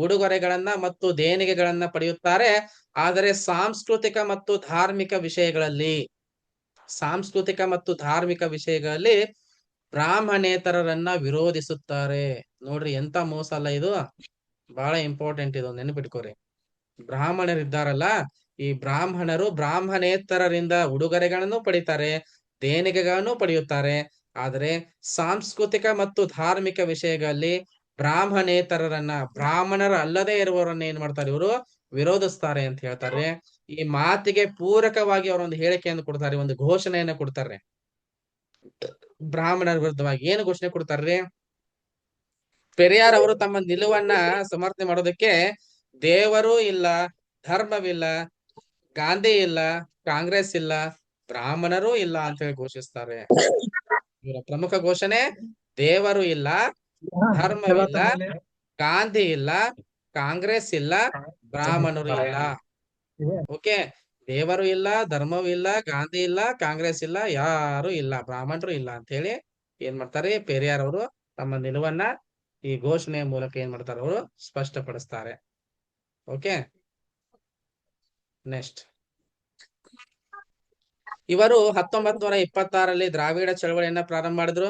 ಉಡುಗೊರೆಗಳನ್ನ ಮತ್ತು ದೇಣಿಗೆಗಳನ್ನ ಪಡೆಯುತ್ತಾರೆ. ಆದರೆ ಸಾಂಸ್ಕೃತಿಕ ಮತ್ತು ಧಾರ್ಮಿಕ ವಿಷಯಗಳಲ್ಲಿ ಬ್ರಾಹ್ಮಣೇತರರನ್ನ ವಿರೋಧಿಸುತ್ತಾರೆ. ನೋಡ್ರಿ, ಎಂತ ಮೋಸ ಅಲ್ಲ ಇದು, ಬಹಳ ಇಂಪಾರ್ಟೆಂಟ್ ಇದು, ನೆನಪಿಟ್ಕೋರಿ. ಬ್ರಾಹ್ಮಣರಿದ್ದಾರಲ್ಲ, ಈ ಬ್ರಾಹ್ಮಣರು ಬ್ರಾಹ್ಮಣೇತರರಿಂದ ಉಡುಗೊರೆಗಳನ್ನು ಪಡಿತಾರೆ, ದೇಣಿಗೆಗಳನ್ನು ಪಡೆಯುತ್ತಾರೆ. ಆದರೆ ಸಾಂಸ್ಕೃತಿಕ ಮತ್ತು ಧಾರ್ಮಿಕ ವಿಷಯಗಳಲ್ಲಿ ಬ್ರಾಹ್ಮಣೇತರರನ್ನ, ಬ್ರಾಹ್ಮಣರ ಅಲ್ಲದೆ ಇರುವವರನ್ನ ಏನ್ ಮಾಡ್ತಾರೆ, ಇವರು ವಿರೋಧಿಸ್ತಾರೆ ಅಂತ ಹೇಳ್ತಾರೆ. ಈ ಮಾತಿಗೆ ಪೂರಕವಾಗಿ ಅವರೊಂದು ಹೇಳಿಕೆಯನ್ನು ಕೊಡ್ತಾರೆ, ಒಂದು ಘೋಷಣೆಯನ್ನ ಕೊಡ್ತಾರೆ. ಬ್ರಾಹ್ಮಣರ ವಿರುದ್ಧವಾಗಿ ಏನು ಘೋಷಣೆ ಕೊಡ್ತಾರ್ರಿ? ಪೆರಿಯಾರ್ ಅವರು ತಮ್ಮ ನಿಲುವನ್ನ ಸಮರ್ಥನೆ ಮಾಡೋದಕ್ಕೆ ದೇವರು ಇಲ್ಲ, ಧರ್ಮವಿಲ್ಲ, ಗಾಂಧಿ ಇಲ್ಲ, ಕಾಂಗ್ರೆಸ್ ಇಲ್ಲ, ಬ್ರಾಹ್ಮಣರು ಇಲ್ಲ ಅಂತ ಹೇಳಿ ಘೋಷಿಸ್ತಾರೆ. ಇವರ ಪ್ರಮುಖ ಘೋಷಣೆ ದೇವರು ಇಲ್ಲ, ಧರ್ಮವಿಲ್ಲ, ಗಾಂಧಿ ಇಲ್ಲ, ಕಾಂಗ್ರೆಸ್ ಇಲ್ಲ, ಬ್ರಾಹ್ಮಣರು ಇಲ್ಲ. ಓಕೆ, ದೇವರು ಇಲ್ಲ, ಧರ್ಮವೂ ಇಲ್ಲ, ಗಾಂಧಿ ಇಲ್ಲ, ಕಾಂಗ್ರೆಸ್ ಇಲ್ಲ, ಯಾರು ಇಲ್ಲ, ಬ್ರಾಹ್ಮಣರು ಇಲ್ಲ ಅಂತ ಹೇಳಿ ಏನ್ ಮಾಡ್ತಾರೆ, ಪೆರಿಯಾರ್ ಅವರು ತಮ್ಮ ನಿಲುವನ್ನ ಈ ಘೋಷಣೆಯ ಮೂಲಕ ಏನ್ ಮಾಡ್ತಾರೆ, ಅವರು ಸ್ಪಷ್ಟಪಡಿಸ್ತಾರೆ. ಓಕೆ, ನೆಕ್ಸ್ಟ್ ಇವರು 1926ರಲ್ಲಿ ದ್ರಾವಿಡ ಚಳವಳಿಯನ್ನ ಪ್ರಾರಂಭ ಮಾಡಿದ್ರು.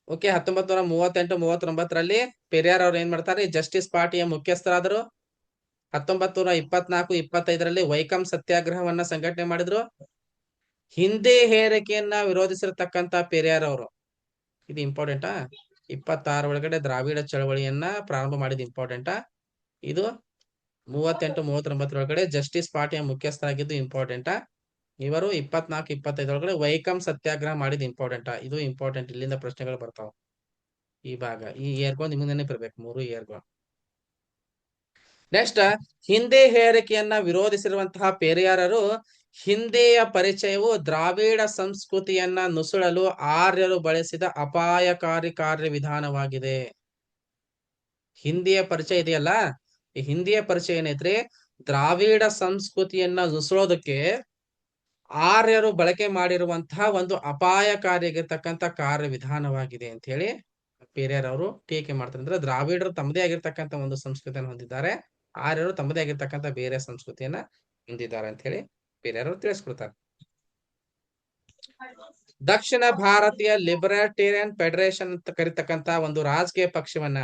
ಓಕೆ, 1938-39ರಲ್ಲಿ ಪೆರಿಯಾರ್ ಅವ್ರು ಏನ್ ಮಾಡ್ತಾರೆ, ಜಸ್ಟಿಸ್ ಪಾರ್ಟಿಯ ಮುಖ್ಯಸ್ಥರಾದರು. 1924-25ರಲ್ಲಿ ವೈಕಂ ಸತ್ಯಾಗ್ರಹವನ್ನ ಸಂಘಟನೆ ಮಾಡಿದ್ರು. ಹಿಂದಿ ಹೇರಿಕೆಯನ್ನ ವಿರೋಧಿಸಿರ್ತಕ್ಕಂತ ಪೆರಿಯಾರ್ ಅವರು, ಇದು ಇಂಪಾರ್ಟೆಂಟಾ, 26 ಒಳಗಡೆ ದ್ರಾವಿಡ ಚಳವಳಿಯನ್ನ ಪ್ರಾರಂಭ ಮಾಡಿದ ಇಂಪಾರ್ಟೆಂಟಾ. ಇದು 38-39 ಜಸ್ಟಿಸ್ ಪಾರ್ಟಿಯ ಮುಖ್ಯಸ್ಥರಾಗಿದ್ದು ಇಂಪಾರ್ಟೆಂಟಾ. ಇವರು 24-25 ಒಳಗಡೆ ವೈಕಂ ಸತ್ಯಾಗ್ರಹ ಮಾಡಿದ ಇಂಪಾರ್ಟೆಂಟಾ. ಇದು ಇಂಪಾರ್ಟೆಂಟ್, ಇಲ್ಲಿಂದ ಪ್ರಶ್ನೆಗಳು ಬರ್ತಾವ. ಈ ಭಾಗ, ಈ ಇಯರ್ಗಳು ನಿಮ್ಗೆ ನೆನಪಿರ್ಬೇಕು, 3 ಇಯರ್ಗಳು. ನೆಕ್ಸ್ಟ್, ಹಿಂದಿ ಹೇರಿಕೆಯನ್ನ ವಿರೋಧಿಸಿರುವಂತಹ ಪೆರಿಯಾರರು, ಹಿಂದಿಯ ಪರಿಚಯವು ದ್ರಾವಿಡ ಸಂಸ್ಕೃತಿಯನ್ನ ನುಸುಳಲು ಆರ್ಯರು ಬಳಸಿದ ಅಪಾಯಕಾರಿ ಕಾರ್ಯವಿಧಾನವಾಗಿದೆ. ಹಿಂದಿಯ ಪರಿಚಯ ಇದೆಯಲ್ಲ, ಈ ಹಿಂದಿಯ ಪರಿಚಯ ಏನೈತ್ರಿ, ದ್ರಾವಿಡ ಸಂಸ್ಕೃತಿಯನ್ನ ನುಸುಳೋದಕ್ಕೆ ಆರ್ಯರು ಬಳಕೆ ಮಾಡಿರುವಂತಹ ಒಂದು ಅಪಾಯಕಾರಿಯಾಗಿರ್ತಕ್ಕಂಥ ಕಾರ್ಯವಿಧಾನವಾಗಿದೆ ಅಂತ ಹೇಳಿ ಪೆರಿಯಾರ್ ಅವರು ಟೀಕೆ ಮಾಡ್ತಾರೆ. ಅಂದ್ರೆ ದ್ರಾವಿಡರು ತಮ್ಮದೇ ಆಗಿರ್ತಕ್ಕಂಥ ಒಂದು ಸಂಸ್ಕೃತಿಯನ್ನು ಹೊಂದಿದ್ದಾರೆ, ಆರ್ಯರು ತಮ್ಮದೇ ಆಗಿರ್ತಕ್ಕಂಥ ಬೇರೆ ಸಂಸ್ಕೃತಿಯನ್ನ ಹೊಂದಿದ್ದಾರೆ ಅಂತ ಹೇಳಿ ಪೆರಿಯಾರ್ ಅವರು ತಿಳಿಸ್ಕೊಡ್ತಾರೆ. ದಕ್ಷಿಣ ಭಾರತೀಯ ಲಿಬರೇಟೇರಿಯನ್ ಫೆಡರೇಷನ್ ಅಂತ ಕರಿತಕ್ಕಂತ ಒಂದು ರಾಜಕೀಯ ಪಕ್ಷವನ್ನ,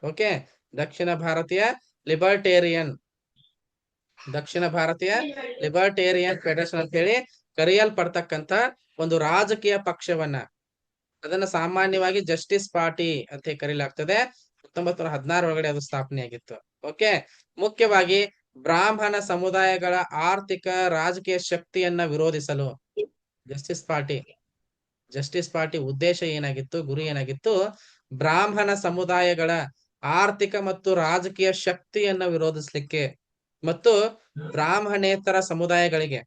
ಓಕೆ, ದಕ್ಷಿಣ ಭಾರತೀಯ ಲಿಬರ್ಟೇರಿಯನ್ ಫೆಡರೇಷನ್ ಅಂತ ಹೇಳಿ ಕರೆಯಲ್ಪಡ್ತಕ್ಕಂತ ಒಂದು ರಾಜಕೀಯ ಪಕ್ಷವನ್ನ, ಅದನ್ನ ಸಾಮಾನ್ಯವಾಗಿ ಜಸ್ಟಿಸ್ ಪಾರ್ಟಿ ಅಂತ ಕರೆಯಲಾಗ್ತದೆ. 1916 ಒಳಗಡೆ ಅದು ಸ್ಥಾಪನೆ ಆಗಿತ್ತು. ಓಕೆ, ಮುಖ್ಯವಾಗಿ ಬ್ರಾಹ್ಮಣ ಸಮುದಾಯಗಳ ಆರ್ಥಿಕ ರಾಜಕೀಯ ಶಕ್ತಿಯನ್ನ ವಿರೋಧಿಸಲು ಜಸ್ಟಿಸ್ ಪಾರ್ಟಿ ಉದ್ದೇಶ ಏನಾಗಿತ್ತು, ಗುರಿ ಏನಾಗಿತ್ತು, ಬ್ರಾಹ್ಮಣ ಸಮುದಾಯಗಳ ಆರ್ಥಿಕ ಮತ್ತು ರಾಜಕೀಯ ಶಕ್ತಿಯನ್ನ ವಿರೋಧಿಸಲಿಕ್ಕೆ ಮತ್ತು ಬ್ರಾಹ್ಮಣೇತರ ಸಮುದಾಯಗಳಿಗೆ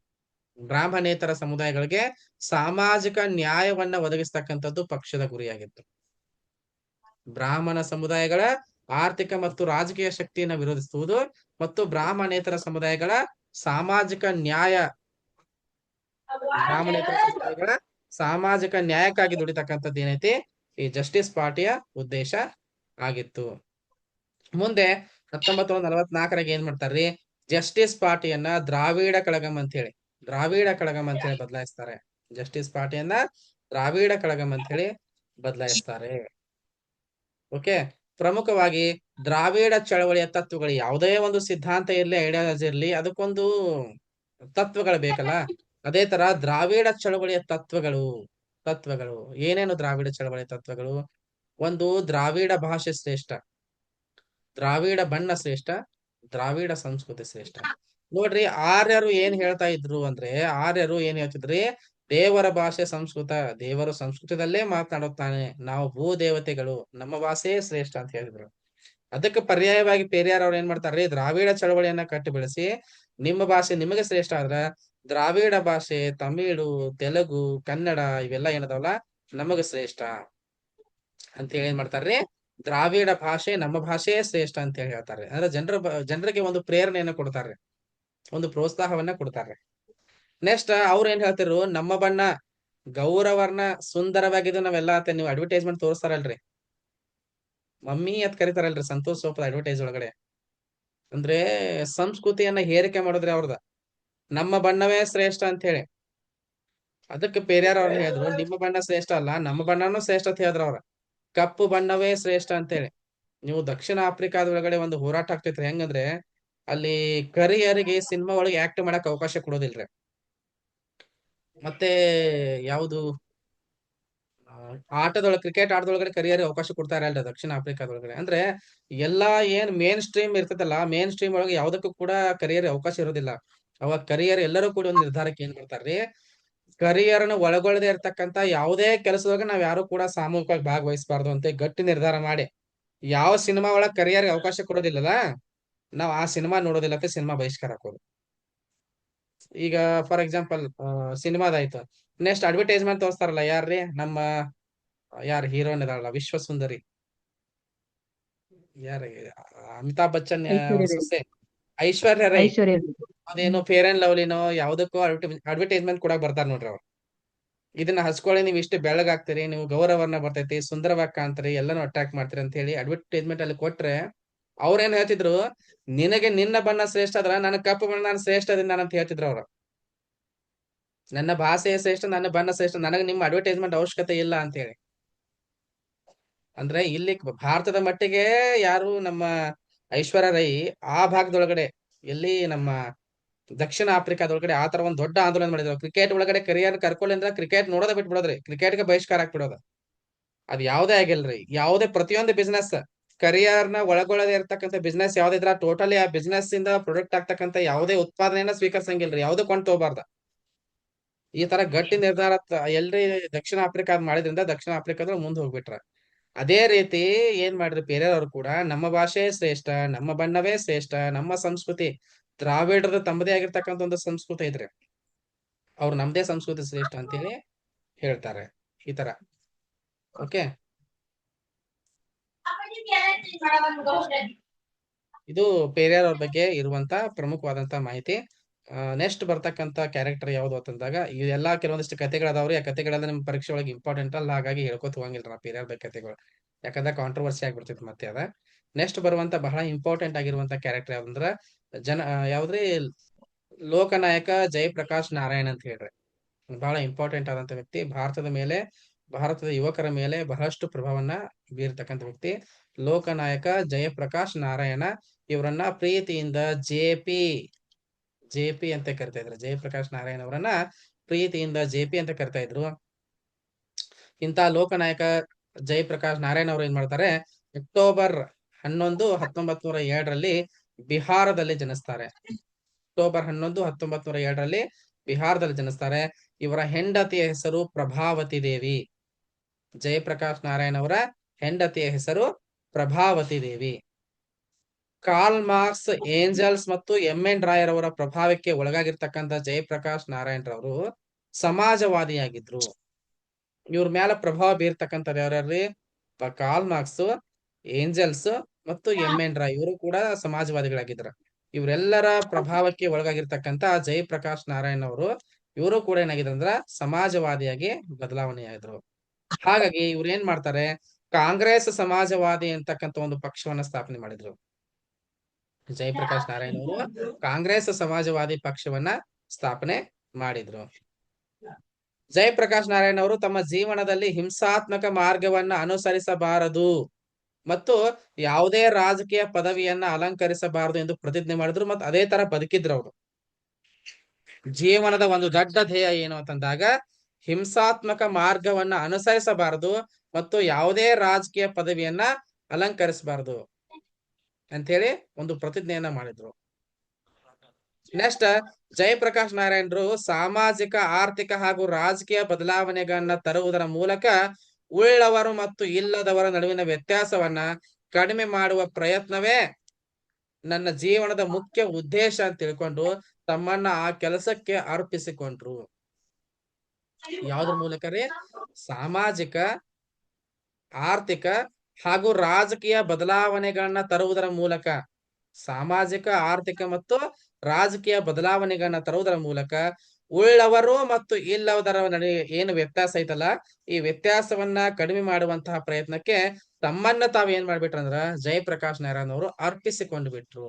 ಸಾಮಾಜಿಕ ನ್ಯಾಯವನ್ನ ಒದಗಿಸ್ತಕ್ಕಂಥದ್ದು ಪಕ್ಷದ ಗುರಿಯಾಗಿತ್ತು. ಬ್ರಾಹ್ಮಣ ಸಮುದಾಯಗಳ ಆರ್ಥಿಕ ಮತ್ತು ರಾಜಕೀಯ ಶಕ್ತಿಯನ್ನ ವಿರೋಧಿಸುವುದು ಮತ್ತು ಬ್ರಾಹ್ಮಣೇತರ ಸಮುದಾಯಗಳ ಸಾಮಾಜಿಕ ನ್ಯಾಯಕ್ಕಾಗಿ ದುಡಿತಕ್ಕಂಥದ್ದು ಏನೈತಿ, ಈ ಜಸ್ಟಿಸ್ ಪಾರ್ಟಿಯ ಉದ್ದೇಶ ಆಗಿತ್ತು. ಮುಂದೆ 1944ರಾಗ ಏನ್ ಮಾಡ್ತಾರ್ರಿ, ಜಸ್ಟಿಸ್ ಪಾರ್ಟಿಯನ್ನ ದ್ರಾವಿಡ ಕಳಗಂ ಅಂತ ಹೇಳಿ ಬದಲಾಯಿಸ್ತಾರೆ. ಜಸ್ಟಿಸ್ ಪಾರ್ಟಿಯನ್ನ ದ್ರಾವಿಡ ಕಳಗಂ ಅಂತ ಹೇಳಿ ಬದಲಾಯಿಸ್ತಾರೆ. ಓಕೆ. ಪ್ರಮುಖವಾಗಿ ದ್ರಾವಿಡ ಚಳವಳಿಯ ತತ್ವಗಳು, ಯಾವುದೇ ಒಂದು ಸಿದ್ಧಾಂತ ಇರ್ಲಿ, ಐಡಿಯಾಲಜಿ ಇರ್ಲಿ, ಅದಕ್ಕೊಂದು ತತ್ವಗಳು ಬೇಕಲ್ಲ. ಅದೇ ತರ ದ್ರಾವಿಡ ಚಳವಳಿಯ ತತ್ವಗಳು ಏನೇನು ದ್ರಾವಿಡ ಚಳವಳಿಯ ತತ್ವಗಳು? ಒಂದು, ದ್ರಾವಿಡ ಭಾಷೆ ಶ್ರೇಷ್ಠ, ದ್ರಾವಿಡ ಬಣ್ಣ ಶ್ರೇಷ್ಠ, ದ್ರಾವಿಡ ಸಂಸ್ಕೃತಿ ಶ್ರೇಷ್ಠ. ನೋಡ್ರಿ, ಆರ್ಯರು ಏನ್ ಹೇಳ್ತಾ ಇದ್ರು ಅಂದ್ರೆ, ಆರ್ಯರು ಏನ್ ಹೇಳ್ತಿದ್ರಿ, ದೇವರ ಭಾಷೆ ಸಂಸ್ಕೃತ, ದೇವರು ಸಂಸ್ಕೃತದಲ್ಲೇ ಮಾತನಾಡುತ್ತಾನೆ, ನಾವು ಭೂ ದೇವತೆಗಳು, ನಮ್ಮ ಭಾಷೆಯೇ ಶ್ರೇಷ್ಠ ಅಂತ ಹೇಳಿದ್ರು. ಅದಕ್ಕೆ ಪರ್ಯಾಯವಾಗಿ ಪೆರಿಯಾರ್ ಅವ್ರು ಏನ್ ಮಾಡ್ತಾರ್ರಿ, ದ್ರಾವಿಡ ಚಳವಳಿಯನ್ನ ಕಟ್ಟಿ ಬೆಳೆಸಿ, ನಿಮ್ಮ ಭಾಷೆ ನಿಮಗೆ ಶ್ರೇಷ್ಠ ಆದ್ರ ದ್ರಾವಿಡ ಭಾಷೆ ತಮಿಳು, ತೆಲುಗು, ಕನ್ನಡ ಇವೆಲ್ಲ ಏನದವಲ್ಲ ನಮಗ ಶ್ರೇಷ್ಠ ಅಂತ ಹೇಳಿ ಏನ್ ಮಾಡ್ತಾರ್ರಿ, ದ್ರಾವಿಡ ಭಾಷೆ ನಮ್ಮ ಭಾಷೆಯೇ ಶ್ರೇಷ್ಠ ಅಂತ ಹೇಳಿ ಹೇಳ್ತಾರೆ. ಅಂದ್ರೆ ಜನರಿಗೆ ಒಂದು ಪ್ರೇರಣೆಯನ್ನ ಕೊಡ್ತಾರೆ, ಒಂದು ಪ್ರೋತ್ಸಾಹವನ್ನ ಕೊಡ್ತಾರೆ. ನೆಕ್ಸ್ಟ್ ಅವ್ರು ಏನ್ ಹೇಳ್ತಿರು, ನಮ್ಮ ಬಣ್ಣ ಗೌರವರ್ಣ ಸುಂದರವಾಗಿದ್ದು ನಾವೆಲ್ಲ ಅಂತ ನೀವು ಅಡ್ವರ್ಟೈಸ್ಮೆಂಟ್ ತೋರಿಸ್ತಾರಲ್ರಿ, ಮಮ್ಮಿ ಅಂತ ಕರಿತಾರಲ್ರಿ ಸಂತೋಷ್ ಸೋಪ್ ಅಡ್ವರ್ಟೈಸ್ ಒಳಗಡೆ. ಅಂದ್ರೆ ಸಂಸ್ಕೃತಿಯನ್ನ ಹೇರಿಕೆ ಮಾಡೋದ್ರಿ ಅವ್ರದ, ನಮ್ಮ ಬಣ್ಣವೇ ಶ್ರೇಷ್ಠ ಅಂತ ಹೇಳಿ. ಅದಕ್ಕೆ ಪೆರಿಯಾರ್ ಅವ್ರು ಹೇಳಿದ್ರು, ನಿಮ್ಮ ಬಣ್ಣ ಶ್ರೇಷ್ಠ ಅಲ್ಲ, ನಮ್ಮ ಬಣ್ಣನೂ ಶ್ರೇಷ್ಠ ಅಂತ ಹೇಳಿದ್ರು ಅವ್ರ. ಕಪ್ಪು ಬಣ್ಣವೇ ಶ್ರೇಷ್ಠ ಅಂತೇಳಿ. ನೀವು ದಕ್ಷಿಣ ಆಫ್ರಿಕಾದ ಒಳಗಡೆ ಒಂದು ಹೋರಾಟ ಆಗ್ತೈತ್ರಿ, ಹೆಂಗಂದ್ರೆ ಅಲ್ಲಿ ಕರಿಯರಿಗೆ ಸಿನಿಮಾ ಒಳಗೆ ಆಕ್ಟ್ ಮಾಡಕ್ ಅವಕಾಶ ಕೊಡೋದಿಲ್ರಿ. ಮತ್ತೆ ಯಾವುದು ಆಟದೊಳಗೆ, ಕ್ರಿಕೆಟ್ ಆಟದೊಳಗಡೆ ಕರಿಯರ್ ಅವಕಾಶ ಕೊಡ್ತಾ ಇರಲ್ರಿ ದಕ್ಷಿಣ ಆಫ್ರಿಕಾದೊಳಗಡೆ. ಅಂದ್ರೆ ಎಲ್ಲಾ ಏನ್ ಮೇನ್ ಸ್ಟ್ರೀಮ್ ಇರ್ತೈತಲ್ಲ, ಮೇನ್ ಸ್ಟ್ರೀಮ್ ಒಳಗೆ ಯಾವ್ದಕ್ಕೂ ಕೂಡ ಕರಿಯರ್ ಅವಕಾಶ ಇರೋದಿಲ್ಲ. ಅವಾಗ ಕರಿಯರ್ ಎಲ್ಲರೂ ಕೂಡ ಒಂದು ನಿರ್ಧಾರಕ್ಕೆ ಏನ್ ಮಾಡ್ತಾರ್ರಿ, ಕರಿಯರ್ನ ಒಳಗೊಳ್ಳದೆ ಇರ್ತಕ್ಕಂತ ಯಾವುದೇ ಕೆಲಸದಾಗ ನಾವ್ ಯಾರು ಕೂಡ ಸಾಮೂಹಿಕವಾಗಿ ಭಾಗವಹಿಸಬಾರ್ದು ಅಂತ ಗಟ್ಟಿ ನಿರ್ಧಾರ ಮಾಡಿ, ಯಾವ ಸಿನಿಮಾ ಒಳಗ್ ಕರಿಯರ್ಗೆ ಅವಕಾಶ ಕೊಡೋದಿಲ್ಲಲ್ಲ, ನಾವ್ ಆ ಸಿನಿಮಾ ನೋಡೋದಿಲ್ಲ ಅಂತ ಸಿನಿಮಾ ಬಹಿಷ್ಕಾರ ಹಾಕೋದು. ಈಗ ಫಾರ್ ಎಕ್ಸಾಂಪಲ್ ಸಿನಿಮಾದಾಯ್ತು, ನೆಕ್ಸ್ಟ್ ಅಡ್ವರ್ಟೈಸ್ಮೆಂಟ್ ತೋರಿಸ್ತಾರಲ್ಲ, ಯಾರ್ರಿ ನಮ್ಮ ಯಾರ ಹೀರೋಯಿನ್ ಇದಾಳಲ್ಲ ವಿಶ್ವಸುಂದರಿ, ಯಾರ ಅಮಿತಾಬ್ ಬಚ್ಚನ್ ಐಶ್ವರ್ಯ ರೈ. ಸೊಸೆ ಐಶ್ವರ್ಯ ರೈ. ಐಶ್ವರ್ಯ ರೈ. ಅದೇನು ಫೇರ್ ಅಂಡ್ ಲವ್ಲಿನೋ ಯಾವ್ದಕ್ಕೋ ಅಡ್ವರ್ಟೈಸ್ಮೆಂಟ್ ಕೊಡಕ್ ಬರ್ತಾರ ನೋಡ್ರಿ ಅವ್ರು. ಇದನ್ನ ಹಚ್ಕೊಳ್ಳಿ, ನೀವು ಇಷ್ಟು ಬೆಳಗಾಗ್ತೀರಿ, ನೀವು ಗೌರವರ್ಣ ಬರ್ತೈತಿ, ಸುಂದರವಾಗಿ ಕಾಣ್ತೀರಿ, ಎಲ್ಲಾನು ಅಟ್ರಾಕ್ಟ್ ಮಾಡ್ತೀರಿ ಅಂತ ಹೇಳಿ ಅಡ್ವರ್ಟೈಸ್ಮೆಂಟ್ ಅಲ್ಲಿ ಕೊಟ್ರೆ, ಅವ್ರೇನ್ ಹೇಳ್ತಿದ್ರು, ನಿನಗೆ ನಿನ್ನ ಬಣ್ಣ ಶ್ರೇಷ್ಠ ಅದ್ರ ನನ್ನ ಕಪ್ಪು ಬಣ್ಣ ನಾನು ಶ್ರೇಷ್ಠ ಅದೀನಿ ನಾನು ಅಂತ ಹೇಳ್ತಿದ್ರು ಅವ್ರು. ನನ್ನ ಭಾಷೆಯ ಶ್ರೇಷ್ಠ, ನನ್ನ ಬಣ್ಣ ಶ್ರೇಷ್ಠ, ನನಗೆ ನಿಮ್ಮ ಅಡ್ವರ್ಟೈಸ್ಮೆಂಟ್ ಅವಶ್ಯಕತೆ ಇಲ್ಲ ಅಂತ ಹೇಳಿ. ಅಂದ್ರೆ ಇಲ್ಲಿ ಭಾರತದ ಮಟ್ಟಿಗೆ ಯಾರು ನಮ್ಮ ಐಶ್ವರ್ಯ ರೈ ಆ ಭಾಗದೊಳಗಡೆ, ಎಲ್ಲಿ ನಮ್ಮ ದಕ್ಷಿಣ ಆಫ್ರಿಕಾದೊಳಗಡೆ ಆತರ ಒಂದ್ ದೊಡ್ಡ ಆಂದೋಲನ ಮಾಡಿದ್ರು. ಕ್ರಿಕೆಟ್ ಒಳಗಡೆ ಕರಿಯರ್ ಕರ್ಕೊಳ್ಳಿ ಅಂದ್ರೆ ಕ್ರಿಕೆಟ್ ನೋಡೋದ ಬಿಟ್ಬಿಡೋದ್ರಿ, ಕ್ರಿಕೆಟ್ಗೆ ಬಹಿಷ್ಕಾರ ಹಾಕ್ಬಿಡೋದ. ಅದ್ ಯಾವ್ದೇ ಆಗಿಲ್ರಿ, ಯಾವುದೇ ಪ್ರತಿಯೊಂದು ಬಿಸ್ನೆಸ್ ಕರಿಯರ್ನ ಒಳಗೊಳ್ಳದೆ ಇರ್ತಕ್ಕಂಥ ಬಿಸ್ನೆಸ್ ಯಾವ್ದಿದ್ರ ಟೋಟಲಿ ಆ ಬಿಸ್ನೆಸ್ ಇಂದ ಪ್ರೊಡಕ್ಟ್ ಆಗ್ತಕ್ಕಂಥ ಯಾವುದೇ ಉತ್ಪಾದನೆಯನ್ನ ಸ್ವೀಕರಿಸಂಗಿಲ್ರಿ, ಯಾವ್ದು ಕೊಂಡು ತಗೋಬಾರ್ದ. ಈ ತರ ಗಟ್ಟಿ ನಿರ್ಧಾರ ಎಲ್ರಿ ದಕ್ಷಿಣ ಆಫ್ರಿಕಾದ್ ಮಾಡಿದ್ರಿಂದ ದಕ್ಷಿಣ ಆಫ್ರಿಕಾದ ಮುಂದೆ ಹೋಗ್ಬಿಟ್ರ. ಅದೇ ರೀತಿ ಏನ್ ಮಾಡ್ರಿ ಪೆರಿಯಾರ್ ಅವರು ಕೂಡ, ನಮ್ಮ ಭಾಷೆ ಶ್ರೇಷ್ಠ, ನಮ್ಮ ಬಣ್ಣವೇ ಶ್ರೇಷ್ಠ, ನಮ್ಮ ಸಂಸ್ಕೃತಿ, ದ್ರಾವಿಡದ ತಮ್ಮದೇ ಆಗಿರ್ತಕ್ಕಂಥ ಒಂದು ಸಂಸ್ಕೃತಿ ಐತ್ರಿ, ಅವ್ರು ನಮ್ದೇ ಸಂಸ್ಕೃತಿ ಶ್ರೇಷ್ಠ ಅಂತೇಳಿ ಹೇಳ್ತಾರೆ. ಈ ತರ. ಓಕೆ, ಇದು ಪೆರಿಯಾರ್ ಅವ್ರ ಬಗ್ಗೆ ಇರುವಂತ ಪ್ರಮುಖವಾದಂತ ಮಾಹಿತಿ. ನೆಕ್ಸ್ಟ್ ಬರ್ತಕ್ಕಂತ ಕ್ಯಾರೆಕ್ಟರ್ ಯಾವ್ದು ಅಂತಂದಾಗ, ಇವೆಲ್ಲಾ ಕೆಲವೊಂದಿಷ್ಟು ಕಥೆಗಳದಾವ್ರಿ, ಆ ಕಥೆಗಳೆಲ್ಲ ನಿಮ್ ಪರೀಕ್ಷೆ ಒಳಗೆ ಇಂಪಾರ್ಟೆಂಟ್ ಅಲ್ಲ, ಹಾಗಾಗಿ ಹೇಳ್ಕೊತ ಹೋಗಂಗಿಲ್ಲ ನಾ ಪೆರಿಯಾರ್ ಬಗ್ಗೆ ಕಥೆಗಳು, ಯಾಕಂದ್ರೆ ಕಾಂಟ್ರವರ್ಸಿ ಆಗ್ಬಿಡ್ತೈತಿ ಮತ್ತೆ ಅದ. ನೆಕ್ಸ್ಟ್ ಬರುವಂತ ಬಹಳ ಇಂಪಾರ್ಟೆಂಟ್ ಆಗಿರುವಂತ ಕ್ಯಾರೆಕ್ಟರ್ ಯಾವ್ದಂದ್ರ ಯಾವ್ದ್ರಿ, ಲೋಕನಾಯಕ ಜಯಪ್ರಕಾಶ್ ನಾರಾಯಣ್ ಅಂತ ಹೇಳ್ರಿ. ಬಹಳ ಇಂಪಾರ್ಟೆಂಟ್ ಆದಂತ ವ್ಯಕ್ತಿ, ಭಾರತದ ಯುವಕರ ಮೇಲೆ ಬಹಳಷ್ಟು ಪ್ರಭಾವನ್ನ ಬೀರ್ತಕ್ಕಂಥ ವ್ಯಕ್ತಿ ಲೋಕನಾಯಕ ಜಯಪ್ರಕಾಶ್ ನಾರಾಯಣ. ಇವರನ್ನ ಪ್ರೀತಿಯಿಂದ ಜೆ ಪಿ ಅಂತ ಕರಿತಾ ಇದ್ರು. ಜಯಪ್ರಕಾಶ್ ನಾರಾಯಣ ಅವರನ್ನ ಪ್ರೀತಿಯಿಂದ ಜೆ.ಪಿ ಅಂತ ಕರಿತಾ ಇದ್ರು. ಇಂತ ಲೋಕನಾಯಕ ಜಯಪ್ರಕಾಶ್ ನಾರಾಯಣ ಅವರು ಏನ್ ಮಾಡ್ತಾರೆ, ಅಕ್ಟೋಬರ್ 11, 1907ರಲ್ಲಿ ಬಿಹಾರದಲ್ಲಿ ಜನಿಸ್ತಾರೆ. ಅಕ್ಟೋಬರ್ 11, 1907ರಲ್ಲಿ ಬಿಹಾರದಲ್ಲಿ ಜನಿಸ್ತಾರೆ. ಇವರ ಹೆಂಡತಿಯ ಹೆಸರು ಪ್ರಭಾವತಿ ದೇವಿ. ಜಯಪ್ರಕಾಶ್ ನಾರಾಯಣ್ ಅವರ ಹೆಂಡತಿಯ ಹೆಸರು ಪ್ರಭಾವತಿ ದೇವಿ. ಕಾರ್ಲ್ ಮಾರ್ಕ್ಸ್, ಏಂಜಲ್ಸ್ ಮತ್ತು ಎನ್ ರಾಯರ್ ಅವರ ಪ್ರಭಾವಕ್ಕೆ ಒಳಗಾಗಿರ್ತಕ್ಕಂಥ ಜಯಪ್ರಕಾಶ್ ನಾರಾಯಣ್ ರವರು ಸಮಾಜವಾದಿಯಾಗಿದ್ರು. ಇವ್ರ ಮ್ಯಾಲ ಪ್ರಭಾವ ಬೀರ್ತಕ್ಕಂಥವ್ರು ಯಾರ್ಯಾರ್ರಿ, ಕಾರ್ಲ್ ಮಾರ್ಕ್ಸ್, ಏಂಜಲ್ಸ್ ಮತ್ತು ಎನ್ ರಾಯ್, ಇವರು ಕೂಡ ಸಮಾಜವಾದಿಗಳಾಗಿದ್ರ. ಇವರೆಲ್ಲರ ಪ್ರಭಾವಕ್ಕೆ ಒಳಗಾಗಿರ್ತಕ್ಕಂಥ ಜಯಪ್ರಕಾಶ್ ನಾರಾಯಣ್ ಅವರು, ಇವರು ಕೂಡ ಏನಾಗಿದ್ರು ಅಂದ್ರ ಸಮಾಜವಾದಿಯಾಗಿ ಬದಲಾವಣೆ ಆದ್ರು. ಹಾಗಾಗಿ ಇವ್ರು ಏನ್ ಮಾಡ್ತಾರೆ, ಕಾಂಗ್ರೆಸ್ ಸಮಾಜವಾದಿ ಅಂತಕ್ಕಂಥ ಒಂದು ಪಕ್ಷವನ್ನ ಸ್ಥಾಪನೆ ಮಾಡಿದ್ರು. ಜಯಪ್ರಕಾಶ್ ನಾರಾಯಣ್ ಅವರು ಕಾಂಗ್ರೆಸ್ ಸಮಾಜವಾದಿ ಪಕ್ಷವನ್ನ ಸ್ಥಾಪನೆ ಮಾಡಿದ್ರು. ಜಯಪ್ರಕಾಶ್ ನಾರಾಯಣ್ ಅವರು ತಮ್ಮ ಜೀವನದಲ್ಲಿ ಹಿಂಸಾತ್ಮಕ ಮಾರ್ಗವನ್ನ ಅನುಸರಿಸಬಾರದು ಮತ್ತು ಯಾವುದೇ ರಾಜಕೀಯ ಪದವಿಯನ್ನ ಅಲಂಕರಿಸಬಾರದು ಎಂದು ಪ್ರತಿಜ್ಞೆ ಮಾಡಿದ್ರು. ಮತ್ತು ಅದೇ ತರ ಬದುಕಿದ್ರು ಅವರು. ಜೀವನದ ಒಂದು ದೊಡ್ಡ ಧ್ಯೇಯ ಏನು ಅಂತಂದಾಗ ಹಿಂಸಾತ್ಮಕ ಮಾರ್ಗವನ್ನ ಅನುಸರಿಸಬಾರದು ಮತ್ತು ಯಾವುದೇ ರಾಜಕೀಯ ಪದವಿಯನ್ನ ಅಲಂಕರಿಸಬಾರದು ಅಂತ ಹೇಳಿ ಒಂದು ಪ್ರತಿಜ್ಞೆಯನ್ನ ಮಾಡಿದ್ರು. ನೆಕ್ಸ್ಟ್, ಜಯಪ್ರಕಾಶ್ ನಾರಾಯಣರು ಸಾಮಾಜಿಕ, ಆರ್ಥಿಕ ಹಾಗೂ ರಾಜಕೀಯ ಬದಲಾವಣೆಗಳನ್ನ ತರುವುದರ ಮೂಲಕ ಉಳ್ಳವರು ಮತ್ತು ಇಲ್ಲದವರ ನಡುವಿನ ವ್ಯತ್ಯಾಸವನ್ನ ಕಡಿಮೆ ಮಾಡುವ ಪ್ರಯತ್ನವೇ ನನ್ನ ಜೀವನದ ಮುಖ್ಯ ಉದ್ದೇಶ ಅಂತ ತಿಳ್ಕೊಂಡು ತಮ್ಮನ್ನ ಆ ಕೆಲಸಕ್ಕೆ ಅರ್ಪಿಸಿಕೊಂಡ್ರು. ಯಾವ್ದ್ರ ಮೂಲಕ ರೀ? ಸಾಮಾಜಿಕ, ಆರ್ಥಿಕ ಹಾಗೂ ರಾಜಕೀಯ ಬದಲಾವಣೆಗಳನ್ನ ತರುವುದರ ಮೂಲಕ, ಸಾಮಾಜಿಕ, ಆರ್ಥಿಕ ಮತ್ತು ರಾಜಕೀಯ ಬದಲಾವಣೆಗಳನ್ನ ತರುವುದರ ಮೂಲಕ ಉಳ್ಳವರು ಮತ್ತು ಇಲ್ಲದರ ನಡುವೆ ಏನು ವ್ಯತ್ಯಾಸ ಐತಲ್ಲ, ಈ ವ್ಯತ್ಯಾಸವನ್ನ ಕಡಿಮೆ ಮಾಡುವಂತಹ ಪ್ರಯತ್ನಕ್ಕೆ ತಮ್ಮನ್ನ ತಾವ್ ಏನ್ ಮಾಡ್ಬಿಟ್ರು ಅಂದ್ರ ಜಯಪ್ರಕಾಶ್ ನಾರಾಯಣ್ ಅವರು ಅರ್ಪಿಸಿಕೊಂಡ್ ಬಿಟ್ರು.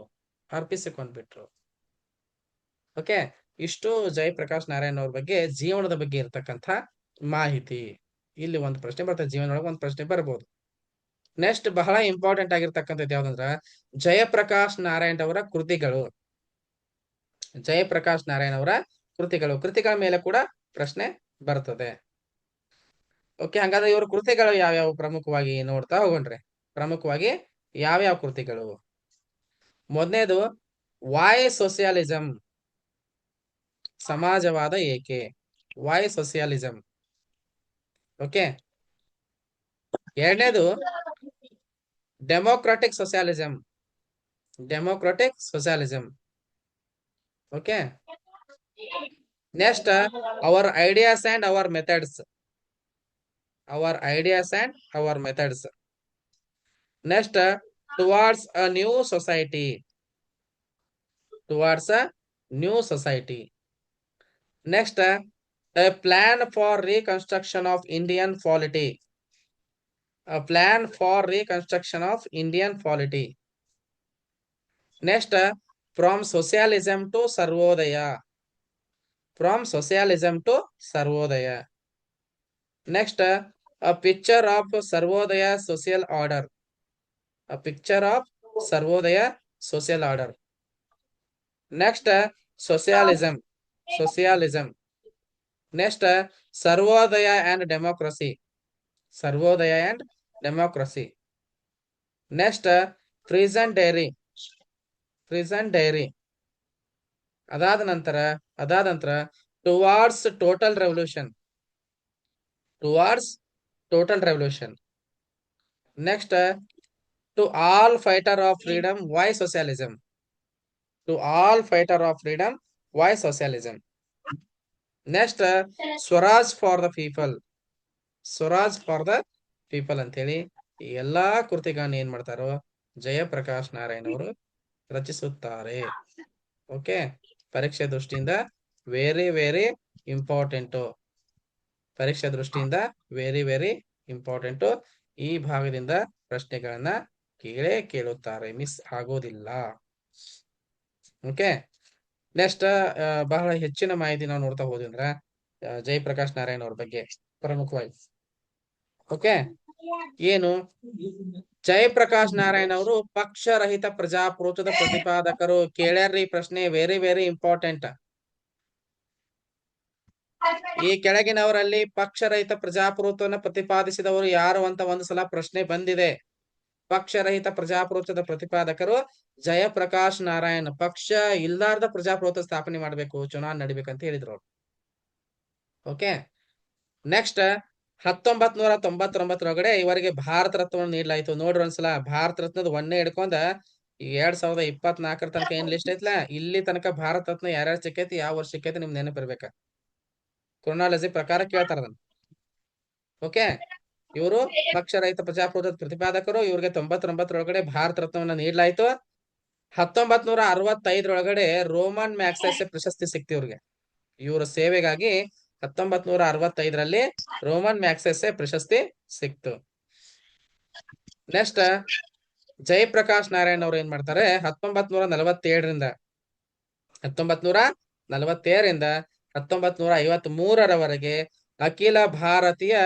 ಓಕೆ, ಇಷ್ಟು ಜಯಪ್ರಕಾಶ್ ನಾರಾಯಣ್ ಅವ್ರ ಬಗ್ಗೆ, ಜೀವನದ ಬಗ್ಗೆ ಇರ್ತಕ್ಕಂಥ ಮಾಹಿತಿ. ಇಲ್ಲಿ ಒಂದು ಪ್ರಶ್ನೆ ಬರ್ತದೆ, ಜೀವನದೊಳಗೆ ಒಂದು ಪ್ರಶ್ನೆ ಬರ್ಬೋದು. ನೆಕ್ಸ್ಟ್, ಬಹಳ ಇಂಪಾರ್ಟೆಂಟ್ ಆಗಿರ್ತಕ್ಕಂಥದ್ದು ಯಾವ್ದಂದ್ರ ಜಯಪ್ರಕಾಶ್ ನಾರಾಯಣ್ ಅವರ ಕೃತಿಗಳು. ಜಯಪ್ರಕಾಶ್ ನಾರಾಯಣ್ ಅವರ ಕೃತಿಗಳ ಮೇಲೆ ಕೂಡ ಪ್ರಶ್ನೆ ಬರ್ತದೆ. ಓಕೆ, ಹಾಗಾದ್ರೆ ಇವ್ರ ಕೃತಿಗಳು ಯಾವ್ಯಾವ ಪ್ರಮುಖವಾಗಿ ನೋಡ್ತಾ ಹೋಗೋಣ್ರಿ. ಪ್ರಮುಖವಾಗಿ ಯಾವ್ಯಾವ ಕೃತಿಗಳು? ಮೊದಲನೇದು ವಾಯ್ ಸೋಸಿಯಾಲಿಸಂ, ಸಮಾಜವಾದ ಏಕೆ. Why socialism. ಓಕೆ. ಎರಡನೇದು democratic socialism. Okay. Next, our ideas and our methods. Next, towards a new society. Next, a plan for reconstruction of Indian polity. Next, from socialism to Sarvodaya. Next, a picture of Sarvodaya social order. Next, socialism. Next, Sarvodaya and democracy. Next, prison diary. ಅದಾದ ನಂತರ towards total revolution. Next, to all fighter of freedom, why socialism. Next, Swaraj for the people ಅಂತ ಹೇಳಿ ಈ ಎಲ್ಲಾ ಕೃತಿಗಳನ್ನ ಏನ್ ಮಾಡ್ತಾರೋ ಜಯಪ್ರಕಾಶ್ ನಾರಾಯಣ್ ಅವರು ರಚಿಸುತ್ತಾರೆ. Okay, ಪರೀಕ್ಷೆ ದೃಷ್ಟಿಯಿಂದ ವೆರಿ ವೆರಿ ಇಂಪಾರ್ಟೆಂಟ್. ಈ ಭಾಗದಿಂದ ಪ್ರಶ್ನೆಗಳನ್ನ ಕೇಳುತ್ತಾರೆ, ಮಿಸ್ ಆಗೋದಿಲ್ಲ. ಓಕೆ. ನೆಕ್ಸ್ಟ್, ಬಹಳ ಹೆಚ್ಚಿನ ಮಾಹಿತಿ ನಾವು ನೋಡ್ತಾ ಹೋದ್ವಿ ಅಂದ್ರ ಜಯಪ್ರಕಾಶ್ ನಾರಾಯಣ್ ಅವ್ರ ಬಗ್ಗೆ ಪ್ರಮುಖವಾಗಿ. ಓಕೆ, ಏನು? ಜಯಪ್ರಕಾಶ್ ನಾರಾಯಣ್ ಅವರು ಪಕ್ಷರಹಿತ ಪ್ರಜಾಪ್ರಭುತ್ವದ ಪ್ರತಿಪಾದಕರು. ಕೇಳ್ಯಾರ್ರಿ ಪ್ರಶ್ನೆ, ವೆರಿ ವೆರಿ ಇಂಪಾರ್ಟೆಂಟ್. ಈ ಕೆಳಗಿನವರಲ್ಲಿ ಪಕ್ಷರಹಿತ ಪ್ರಜಾಪ್ರಭುತ್ವವನ್ನು ಪ್ರತಿಪಾದಿಸಿದವರು ಯಾರು ಅಂತ ಒಂದು ಸಲ ಪ್ರಶ್ನೆ ಬಂದಿದೆ. ಪಕ್ಷರಹಿತ ಪ್ರಜಾಪ್ರಭುತ್ವದ ಪ್ರತಿಪಾದಕರು ಜಯಪ್ರಕಾಶ್ ನಾರಾಯಣ್. ಪಕ್ಷ ಇಲ್ಲಾರ್ದ ಪ್ರಜಾಪ್ರಭುತ್ವ ಸ್ಥಾಪನೆ ಮಾಡ್ಬೇಕು, ಚುನಾವಣೆ ನಡಿಬೇಕಂತ ಹೇಳಿದ್ರು ಅವ್ರು. ಓಕೆ. ನೆಕ್ಸ್ಟ್, 1999 ಇವರಿಗೆ ಭಾರತ ರತ್ನವನ್ನು ನೀಡಲಾಯಿತು. ನೋಡ್ರಿ ಒಂದ್ಸಲ ಭಾರತ ರತ್ನದ ಒಂದೇ ಹಿಡ್ಕೊಂಡ 2024 ತನಕ ಏನ್ ಲಿಸ್ಟ್ ಐತ್ಲಾ, ಇಲ್ಲಿ ತನಕ ಭಾರತ ರತ್ನ ಯಾರ್ಯಾರು ಸಿಕ್ಕೈತಿ, ಯಾವ ವರ್ಷ ಸಿಕ್ಕೈತಿ ನಿಮ್ ನೆನಪಿರ್ಬೇಕ. ಕ್ರೊನಾಲಜಿ ಪ್ರಕಾರ ಕೇಳ್ತಾರ ಅದನ್ನ. ಓಕೆ, ಇವರು ಪಕ್ಷರಹಿತ ಪ್ರಜಾಪ್ರಭುತ್ವದ ಪ್ರತಿಪಾದಕರು. ಇವ್ರಿಗೆ 99 ಭಾರತ ರತ್ನವನ್ನ ನೀಡಲಾಯಿತು. 1965 ರೋಮನ್ ಮ್ಯಾಗ್ಸೆಸೆ ಪ್ರಶಸ್ತಿ ಸಿಕ್ತಿ ಇವ್ರಿಗೆ. ಇವರ ಸೇವೆಗಾಗಿ 1965 ರೋಮನ್ ಮ್ಯಾಗ್ಸೆಸೆ ಪ್ರಶಸ್ತಿ ಸಿಕ್ತು. ನೆಕ್ಸ್ಟ್ ಜಯಪ್ರಕಾಶ್ ನಾರಾಯಣ್ ಅವ್ರು ಏನ್ ಮಾಡ್ತಾರೆ 1947ರಿಂದ 1947ರಿಂದ 1953ರವರೆಗೆ ಅಖಿಲ ಭಾರತೀಯ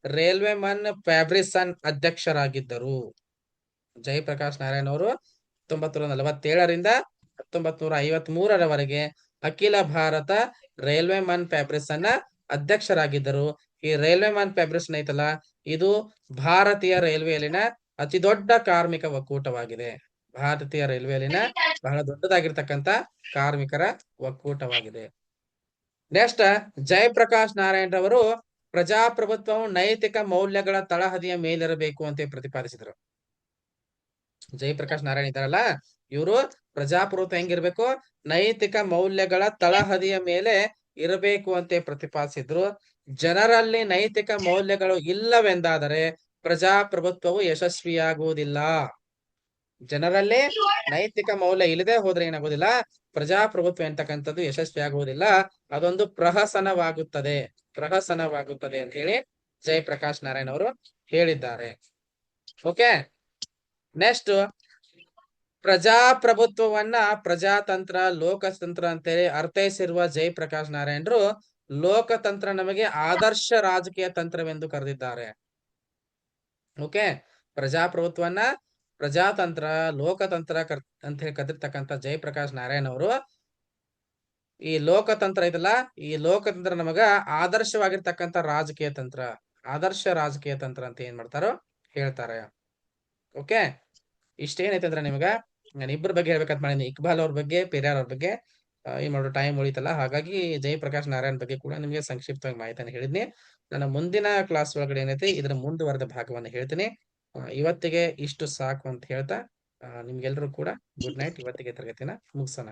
ರೈಲ್ವೆ ಮನ್ ಫ್ಯಾಬ್ರಿಸನ್ ಅಧ್ಯಕ್ಷರಾಗಿದ್ದರು. ಜಯಪ್ರಕಾಶ್ ನಾರಾಯಣ್ ಅವರು 1947ರಿಂದ 1953ರವರೆಗೆ ಅಖಿಲ ಭಾರತ ರೈಲ್ವೆ ಮನ್ ಫ್ಯಾಬ್ರಿಸನ್ ಅಧ್ಯಕ್ಷರಾಗಿದ್ದರು. ಈ ರೈಲ್ವೆ ಮನ್ ಫ್ಯಾಬ್ರಿಸನ್ ಐತಲ್ಲ, ಇದು ಭಾರತೀಯ ರೈಲ್ವೆಯಲ್ಲಿನ ಅತಿ ದೊಡ್ಡ ಕಾರ್ಮಿಕ ಒಕ್ಕೂಟವಾಗಿದೆ. ಭಾರತೀಯ ರೈಲ್ವೆಯಲ್ಲಿನ ಬಹಳ ದೊಡ್ಡದಾಗಿರ್ತಕ್ಕಂತ ಕಾರ್ಮಿಕರ ಒಕ್ಕೂಟವಾಗಿದೆ. ನೆಕ್ಸ್ಟ್ ಜಯಪ್ರಕಾಶ್ ನಾರಾಯಣ್ ರವರು ಪ್ರಜಾಪ್ರಭುತ್ವವು ನೈತಿಕ ಮೌಲ್ಯಗಳ ತಳಹದಿಯ ಮೇಲಿರಬೇಕು ಅಂತ ಪ್ರತಿಪಾದಿಸಿದರು. ಜಯಪ್ರಕಾಶ್ ನಾರಾಯಣ್ ಇದ್ದಾರಲ್ಲ, ಇವರು ಪ್ರಜಾಪ್ರಭುತ್ವ ಹೆಂಗಿರ್ಬೇಕು, ನೈತಿಕ ಮೌಲ್ಯಗಳ ತಳಹದಿಯ ಮೇಲೆ ಇರಬೇಕು ಅಂತ ಪ್ರತಿಪಾದಿಸಿದ್ರು. ಜನರಲ್ಲಿ ನೈತಿಕ ಮೌಲ್ಯಗಳು ಇಲ್ಲವೆಂದಾದರೆ ಪ್ರಜಾಪ್ರಭುತ್ವವು ಯಶಸ್ವಿಯಾಗುವುದಿಲ್ಲ. ಜನರಲ್ಲಿ ನೈತಿಕ ಮೌಲ್ಯ ಇಲ್ಲದೆ ಹೋದ್ರೆ ಏನಾಗುವುದಿಲ್ಲ, ಪ್ರಜಾಪ್ರಭುತ್ವ ಎಂತಕ್ಕಂಥದ್ದು ಯಶಸ್ವಿಯಾಗುವುದಿಲ್ಲ, ಅದೊಂದು ಪ್ರಹಸನವಾಗುತ್ತದೆ ಅಂತ ಹೇಳಿ ಜಯಪ್ರಕಾಶ್ ನಾರಾಯಣ್ ಅವರು ಹೇಳಿದ್ದಾರೆ. ಓಕೆ, ನೆಕ್ಸ್ಟ್ ಪ್ರಜಾಪ್ರಭುತ್ವವನ್ನ ಪ್ರಜಾತಂತ್ರ ಲೋಕತಂತ್ರ ಅಂತೇಳಿ ಅರ್ಥೈಸಿರುವ ಜಯಪ್ರಕಾಶ್ ನಾರಾಯಣರು ಲೋಕತಂತ್ರ ನಮಗೆ ಆದರ್ಶ ರಾಜಕೀಯ ತಂತ್ರವೆಂದು ಕರೆದಿದ್ದಾರೆ. ಓಕೆ, ಪ್ರಜಾಪ್ರಭುತ್ವವನ್ನ ಪ್ರಜಾತಂತ್ರ ಲೋಕತಂತ್ರ ಅಂತ ಹೇಳಿ ಕರೆದಿರ್ತಕ್ಕಂಥ ಜಯಪ್ರಕಾಶ್ ನಾರಾಯಣ್ ಅವರು ಈ ಲೋಕತಂತ್ರ ಐತಲ್ಲ, ಈ ಲೋಕತಂತ್ರ ನಮಗ ಆದರ್ಶವಾಗಿರ್ತಕ್ಕಂಥ ರಾಜಕೀಯ ತಂತ್ರ, ಆದರ್ಶ ರಾಜಕೀಯ ತಂತ್ರ ಅಂತ ಏನ್ ಮಾಡ್ತಾರೋ ಹೇಳ್ತಾರೆ. ಓಕೆ, ಇಷ್ಟೇನೈತೆ ಅಂದ್ರೆ ನಿಮಗ ನಾನು ಇಬ್ಬರ ಬಗ್ಗೆ ಹೇಳ್ಬೇಕಂತ ಮಾಡಿನಿ, ಇಕ್ಬಾಲ್ ಅವ್ರ ಬಗ್ಗೆ, ಪೆರಿಯಾರ್ ಅವ್ರ ಬಗ್ಗೆ. ಏನ್ ಮಾಡೋ ಟೈಮ್ ಉಳಿತಲ್ಲ, ಹಾಗಾಗಿ ಜಯಪ್ರಕಾಶ್ ನಾರಾಯಣ್ ಬಗ್ಗೆ ಕೂಡ ನಿಮಗೆ ಸಂಕ್ಷಿಪ್ತವಾಗಿ ಮಾಹಿತಿಯನ್ನು ಹೇಳಿದ್ನಿ. ನನ್ನ ಮುಂದಿನ ಕ್ಲಾಸ್ ಒಳಗಡೆ ಏನೈತಿ ಇದರ ಮುಂದುವರೆದ ಭಾಗವನ್ನು ಹೇಳ್ತೀನಿ. ಇವತ್ತಿಗೆ ಇಷ್ಟು ಸಾಕು ಅಂತ ಹೇಳ್ತಾ ನಿಮ್ಗೆಲ್ರೂ ಕೂಡ ಗುಡ್ ನೈಟ್. ಇವತ್ತಿಗೆ ತರಗತಿನ ಮುಗಿಸೋಣ.